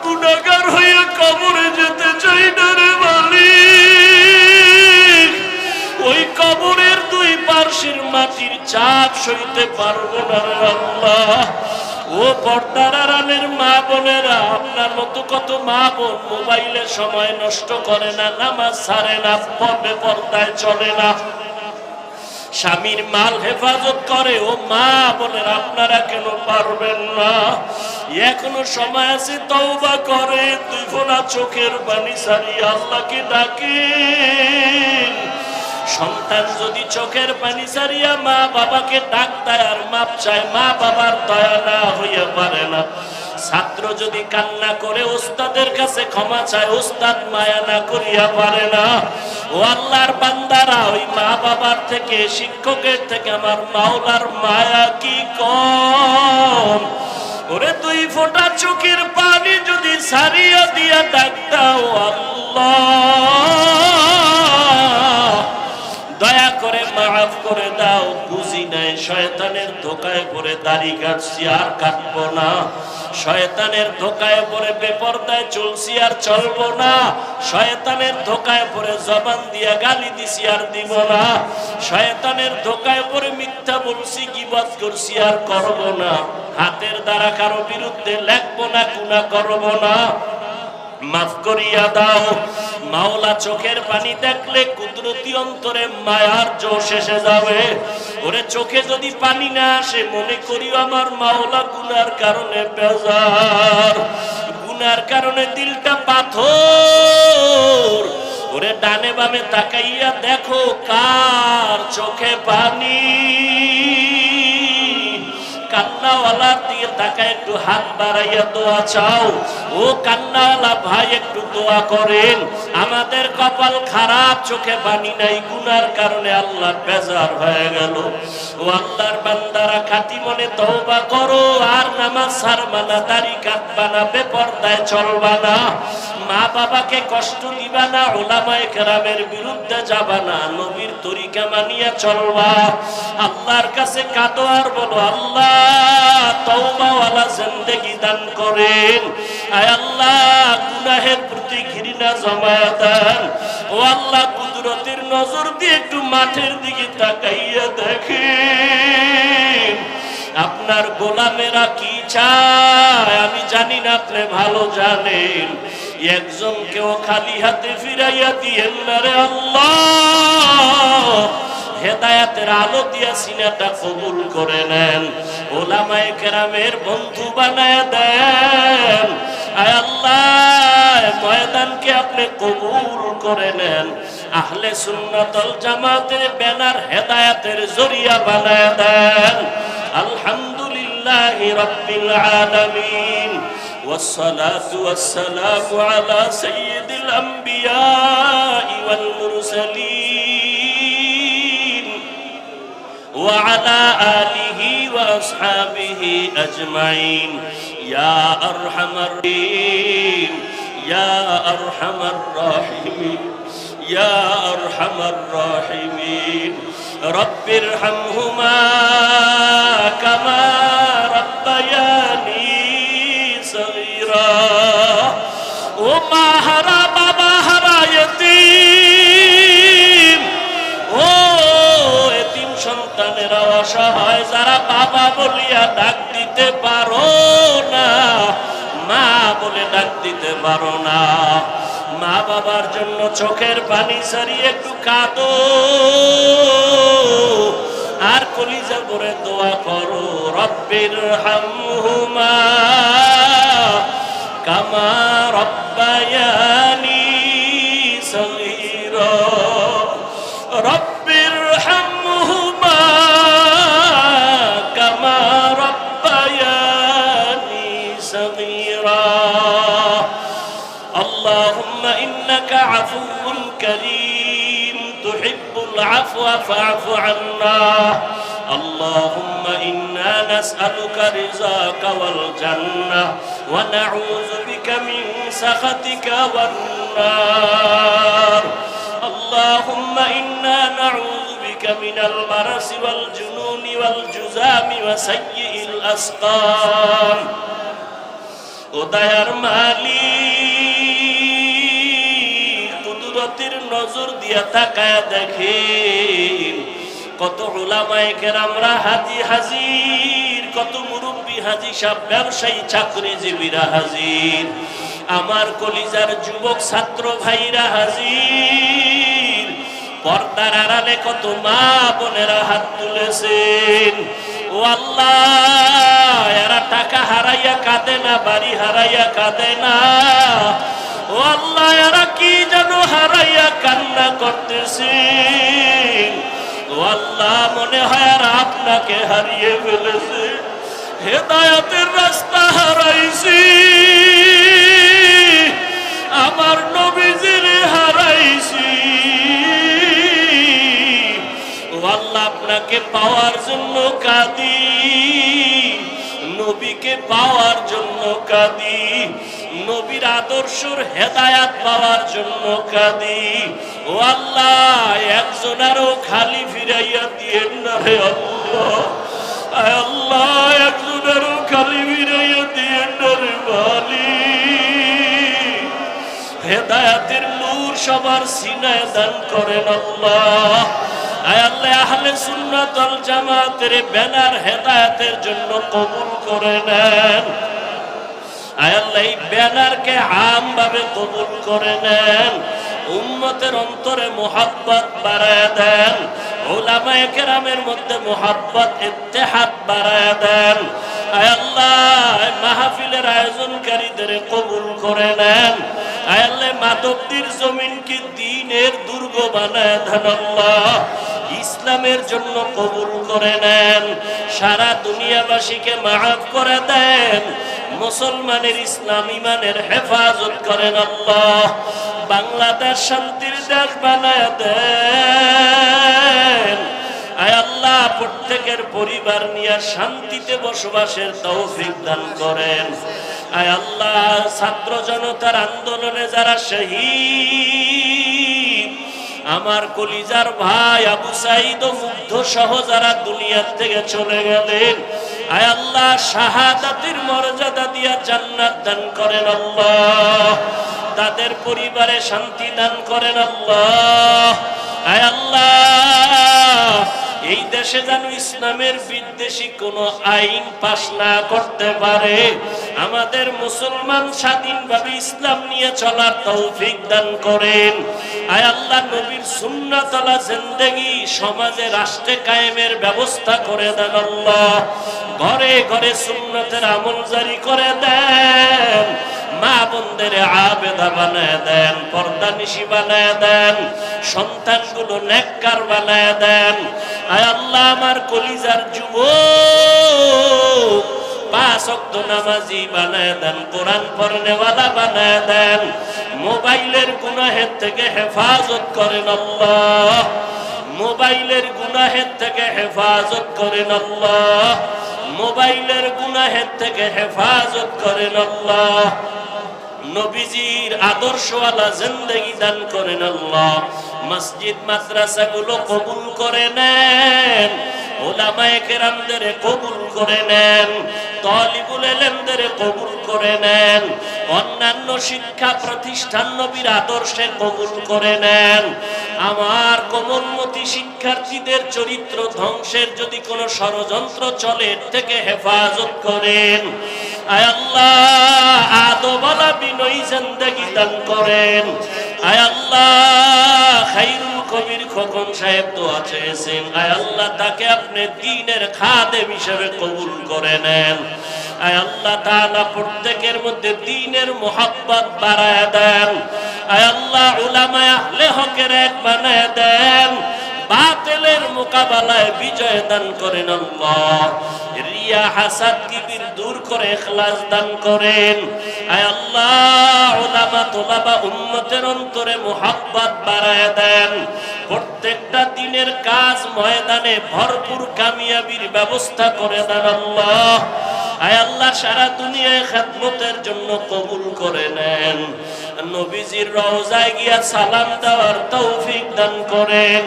S1: গুনাহগার হইয়া কবরে যেতে চাই না রে মালিক। ওই কবরের দুই পার্শ্বের মাটির চাপ সইতে পারবো না রে আল্লাহ। ও পর্দার আড়ালের মা বোনেরা, আপনার মতো কত মা বোন মোবাইলে সময় নষ্ট করে না, নামাজ ছাড়ে না, পর্দায় চলে না, স্বামীর মাল হেফাজত করে। ও মা বোনের, আপনারা কেন পারবেন না? এখনো সময় আছে, তওবা করে দুই ফোঁটা চোখের পানি ছাড়িয়ে আল্লাহকে ডাকেন। সন্তান যদি চোখের পানি ছাড়িয়া মা বাবাকে ডাক দেয় আর মাপ চায়, মা বাবার দয়া না হইয়া পারে না। ছাত্র যদি কান্না করে ওস্তাদের কাছে ক্ষমা চায়, ওস্তাদ মায়া না করিয়া পারে না। ও আল্লাহর বান্দারা, ওই মা বাবার থেকে, শিক্ষকের থেকে আমার মাওলার মায়া কি কম? ওরে দুই ফোঁটা চোখের পানি যদি ছাড়িয়া দিয়া ডাক দাও, আল্লাহ দয়া করে মাফ করে দাও। বুঝি নাই, শয়তানের ধোকায় পড়ে দাড়ি কাটছি আর কাটবো না, শয়তানের ধোকায় পড়ে বেপরদায় চলছি আর চলবো না, শয়তানের ধোকায় পড়ে জবান দিয়া গালি দিছি আর দিব না, শয়তানের ধোকায় পড়ে মিথ্যা বলছি, গীবত করছি আর করব না, হাতের দ্বারা কারো বিরুদ্ধে লেখবো না, গুনাহ করব না, মাফ করিয়া দাও। মাওলা চোখের পানি দেখলে কুদরতি অন্তরে মায়ার জোশ এসে যাবে। ওরে চোখে যদি পানি না আসে, মনে করিও আমার মাওলা গুনার কারণে বেজার, গুনার কারণে দিলটা পাথর। ওরে ডানে বামে তাকাইয়া দেখো কার চোখে পানি। কান্নাওয়ালার দিকে তাকায় একটু হাত বাড়াইয়া দোয়া চাও। ও কান্নাওয়ালা ভাই, একটু দোয়া করেন। আমাদের কপাল খারাপ, চোখে পানি নাই, গুনার কারণে আল্লাহ বেজার হয়ে গেল। ও আল্লাহর বান্দারা, খাঁটি মনে তওবা করো, আর নামাজ ছাড়বা না, দাড়ি কাটবা না, বেপরদায় চলবা না, মা বাবাকে কষ্ট দিবা না, উলামায়ে কেরামের বিরুদ্ধে যাবা না, নবীর তরিকা মানিয়া চলবা। আল্লাহর কাছে কাঁদো আর বলো, আল্লাহ তওবাওয়ালা জিন্দেগি দান করেন। আয় আল্লাহ, গুনাহের প্রতি ঘৃণা জমায়া দেন। ও আল্লাহ, কুদরতের নজর দিয়ে একটু মাঠের দিকে তাকাইয়া দেখেন, আপনার গোলামেরা কি চায় আমি জানি না, আপনি ভালো জানেন। একজন কেউ খালি হাতে ফিরাইয়া দিয়েন না রে আল্লাহ। হেদায়াতের আলো দিয়া সিনাটা কবুল করে নেন, ওলামায়ে কেরামের বন্ধু বানায় দেন। আয় আল্লাহ, ময়দানকে আপনি কবুল করে নেন, আহলে সুন্নাতুল জামাতের ব্যানার হেদায়াতের জরিয়া বানায় দেন। আলহামদুলিল্লাহি রাব্বিল আলামিন, ওয়াসসালাতু ওয়াসসালামু আলা সাইয়্যিদিল আমবিয়াই ওয়াল মুরসালিন ওয়া আলা আলিহি ওয়া আসহাবিহি আজমাইন। ইয়া আরহামার রাহিম, ইয়া আরহামার রাহিমিন, ইয়া আরহামার রাহিমিন। রব্বিরহামহুমা কামা রাব্বায়ানি সগীরা। ও মা হারা, বাবা হারা ইতিম, ও এতিম সন্তানেরা অসহায়, যারা বাবা বলিয়া ডাক দিতে পারো না, মা বলে ডাক দিতে পারো না, মা বাবার জন্য চোখের পানি ছাড়িয়ে একটু কাঁদো আর কলিজা ভরে দোয়া করো। রব্বিরহামহুমা কামা রব্বায়ানি সগীরা। রব্বিরহামহুমা কামা রব্বায়ানি সগীরা। اللهم إنك عفو كريم تحب العفو فاعف عنا. اللهم إنا نسألك رضاك والجنة ونعوذ بك من سخطك والنار. اللهم إنا نعوذ بك من البرص والجنون والجذام وسيء الأسقام. উদয়ার মালিক, কুদরতের নজর দিয়া তাকায় দেখেন কত উলামায়ে কেরামরা হাজি হাজির কত মুরব্বী হাজি সাহেব, ব্যবসায়ী চাকরিজীবীরা হাজির, আমার কলিজার যুবক ছাত্র ভাইরা হাজির, পর্দার আড়ালে কত মা বোনেরা হাত তুলেছেন। ও আল্লাহ, এরা টাকা হারাইয়া কাঁদে না, বাড়ি হারাইয়া কাঁদে না। ও আল্লাহ, এরা কি যেন হারাইয়া কান্না করতেছেন। ও আল্লাহ, মনে হয় আর আপনাকে হারিয়ে ফেলেছে, হেদায়েতের রাস্তা হারাইছি, আমার নবীজির হারাইছি। ও আল্লাহ, আপনাকে পাওয়ার জন্য কাঁদি, নবীকে পাওয়ার জন্য কাঁদি, নবীর আদর্শর হেদায়াত পাওয়ার জন্য কাঁদি। ও আল্লাহ, একজনেরও খালি ফিরাইয়া দিয়েন না রে আল্লাহ। আয় আল্লাহ, একজনেরও খালি ফিরাইয়া দিয়েন না রে মালিক। হেদায়াতের নূর সবার সিনায় দান করেন আল্লাহ। আয় আল্লাহ, আহলে সুন্নাত ওয়াল জামাতের ব্যানার হেদায়েতের জন্য কবুল করে নেন। আয় আল্লাহ, এই ব্যানারকে আমভাবে কবুল করে নেন। উম্মতের অন্তরে মুহাব্বত বাড়ায় দেন, উলামায়ে কেরামের মধ্যে মুহাব্বত ইত্তেহাদ বাড়ায় দেন। আয় আল্লাহ, মাহফিলের আয়োজনকারীদের কবুল করে নেন। আয় আল্লাহ, মাধবদীর জমিনকে দ্বীনের দুর্গ বানায় দেন আল্লাহ। ইসলামের জন্য কবুল করে নেন। সারা দুনিয়াবাসীকে মাফ করে দেন। মুসলমানের ইসলাম ইমানের হেফাজত করেন আল্লাহ। বাংলাদেশ শান্তির দেশ বানায় দেন। আয় আল্লাহ, প্রত্যেকের পরিবার নিয়ে শান্তিতে বসবাসের তৌফিক দান করেন। আয় আল্লাহ, ছাত্র জনতার আন্দোলনে যারা শহীদ, আমার কলিজার ভাই আবু সাঈদ ও মুগ্ধ সহ যারা দুনিয়ার থেকে চলে গেলেন, আয় আল্লাহ, শাহাদাতের মর্যাদা দিয়া জান্নাত দান করেন আল্লাহ। তাদের পরিবারে শান্তি দান করেন আল্লাহ। আয় আল্লাহ, এই দেশে যেন ইসলামের বিদ্বেষী কোন আইন পাশ না করতে পারে। আমাদের মুসলমান স্বাধীনভাবে ইসলাম নিয়ে চলার তৌফিক দান করেন। আয় আল্লাহ, নবীর সুন্নাতওয়ালা জিন্দেগি সমাজে রাষ্ট্রে কায়েমের ব্যবস্থা করে দেন আল্লাহ। ঘরে ঘরে সুন্নতের আমল জারি করে দেন। মা বোনদের আবেদা বানায় দেন, পর্দানিশী বানায় দেন, সন্তানগুলো নেককার বানায় দেন। আয় আল্লাহ, আমার কলিজার যুবক পাঁচ ওয়াক্ত নামাজি বানায় দেন, কোরআন পড়নেওয়ালা বানায় দেন। মোবাইলের গুনাহের থেকে হেফাজত করেন আল্লাহ। মোবাইলের গুনাহের থেকে হেফাজত করেন আল্লাহ। মোবাইলের গুনাহের থেকে হেফাজত করেন আল্লাহ। নবীজির আদর্শওয়ালা জিন্দেগি দান করেন আল্লাহ। মসজিদ মাদ্রাসাগুলো কবুল করে নেন। উলামায়ে কেরামদের কবুল করে নেন। তালিবুল ইলমদের কবুল করে নেন। অন্যান্য শিক্ষা প্রতিষ্ঠান নবীর আদর্শে কবুল করে নেন। আমার কোমলমতি শিক্ষার্থীদের চরিত্র ধ্বংসের যদি কোনো ষড়যন্ত্র চলে, এর থেকে হেফাজত করেন। আয় আল্লাহ, আদবওয়ালা বিনয়ী জিন্দেগি দান করেন। আয় আল্লাহ, খায়রুল কবির খোকন সাহেব দোয়া চেয়েছেন, আয় আল্লাহ, তাকে আপনি দ্বীনের খাদেম হিসেবে কবুল করে নেন। আয় আল্লাহ তাআলা, প্রত্যেকের মধ্যে দ্বীনের মুহাব্বত বাড়ায় দেন। আয় আল্লাহ, উলামায়ে আহলে হকের এক বানায় দেন। বাতিলের মোকাবেলায় বিজয় দান করেন আল্লাহ। রিয়া হাসাদ কিবির দূর করে ইখলাস দান করেন। আয় আল্লাহ, উলামা তোলাবা উম্মতের অন্তরে মুহাব্বত বাড়ায় দেন। প্রত্যেকটা দিনের কাজ ময়দানে ভরপুর কামিয়াবির ব্যবস্থা করে দেন আল্লাহ। আয় আল্লাহ, সারা দুনিয়ায় খেদমতের জন্য কবুল করে নেন। নবীজির রওজায় গিয়া সালাম দেওয়ার তৌফিক দান করেন।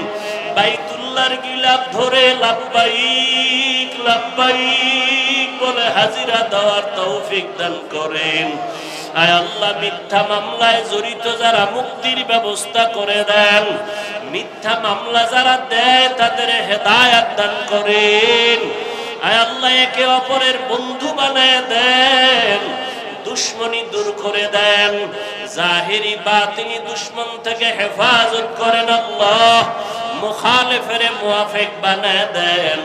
S1: বাইতুল্লাহর গিলাফ ধরে লাব্বাইক লাব্বাইক বলে হাজিরা দেওয়ার তৌফিক দান করেন। আয় আল্লাহ, মিথ্যা মামলায় জড়িত যারা, মুক্তির ব্যবস্থা করে দেন। মিথ্যা মামলা যারা দেয়, তাদের হেদায়াত দান করেন। আয় আল্লাহ একে অপরের বন্ধু বানায় দেন, দুশ্মনী দূর করে দেন, জাহিরি বাতিনি দুশ্মন থেকে হেফাজত করেন আল্লাহ, মুখালিফের মুওয়াফিক বানায় দেন,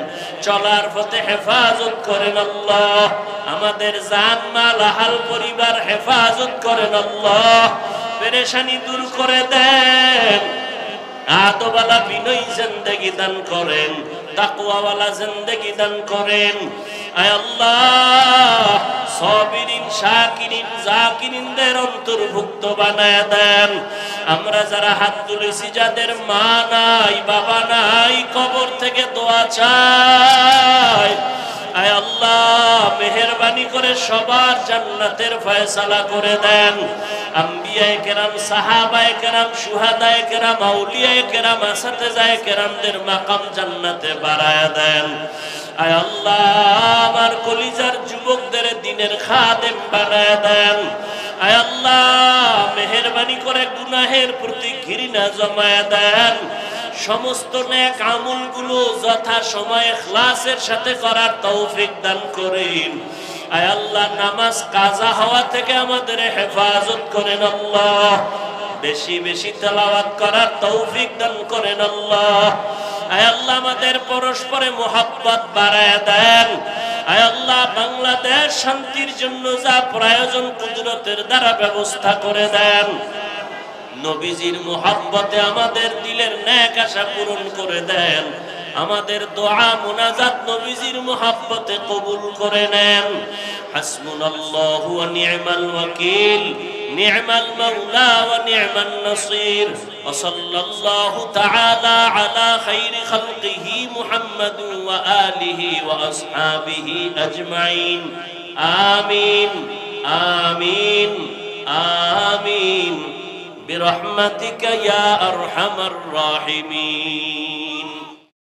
S1: চলার পথে হেফাজত করেন আল্লাহ, আমাদের জান মাল আহাল পরিবার হেফাজত করেন আল্লাহ, পেরেশানি দূর করে দেন, আদওয়ালা বিনয়ী জিন্দেগি দান করেন, তাকওয়াওয়ালা জিন্দেগি দান করেন। আয় আল্লাহ সাবিরিন শাকিরিন জাকিরিনদের অন্তর্ভুক্ত বানায় দেন। আমরা যারা হাত তুলেছি, যাদের মা নাই বাবা নাই, কবর থেকে দোয়া চাই, আয় আল্লাহ মেহেরবানি করে সবার জান্নাতের ফয়সালা করে দেন। আম্বিয়ায়ে কেরাম, সাহাবায়ে কেরাম, শুহাদায়ে কেরাম, আউলিয়ায়ে কেরাম, আসাতেজায়ে কেরামদের মাকাম জান্নাতে বাড়ায়া দেন। আয় আল্লাহ আমার কলিজার যুবকদের দ্বীনের খাদেম বানায়া দেন। আয় আল্লাহ মেহেরবানি করে গুনাহের প্রতি ঘৃণা জমায়া দেন। সমস্ত নেক আমলগুলো যথা সময়ে ইখলাসের সাথে করার তৌফিক দান করেন। আয় আল্লাহ নামাজ কাজা হওয়া থেকে আমাদের হেফাজত করেন আল্লাহ, বেশি বেশি তেলাওয়াত করার তৌফিক দান করেন আল্লাহ। আয় আল্লাহ আমাদের পরস্পরে মুহাব্বত বাড়ায় দেন। আয় আল্লাহ বাংলাদেশ শান্তির জন্য যা প্রয়োজন কুদরতের দ্বারা ব্যবস্থা করে দেন। নবীজির মুহাব্বতে আমাদের দিলের নেক আশা পূরণ করে দেন। আমাদের দোয়া মুনাজাত নবীজির মুহাব্বতে কবুল করে নেন। হাসবুনাল্লাহু ওয়া নি'মাল ওয়াকিল, নি'মাল মাওলা ওয়া নি'মান নাসির। ওয়া সাল্লাল্লাহু তাআলা আলা খাইরি খালকিহি মুহাম্মাদু ওয়া আলিহি ওয়া আসহাবিহি আজমাইন। আমিন আমিন আমিন برحمتك يا أرحم الراحمين.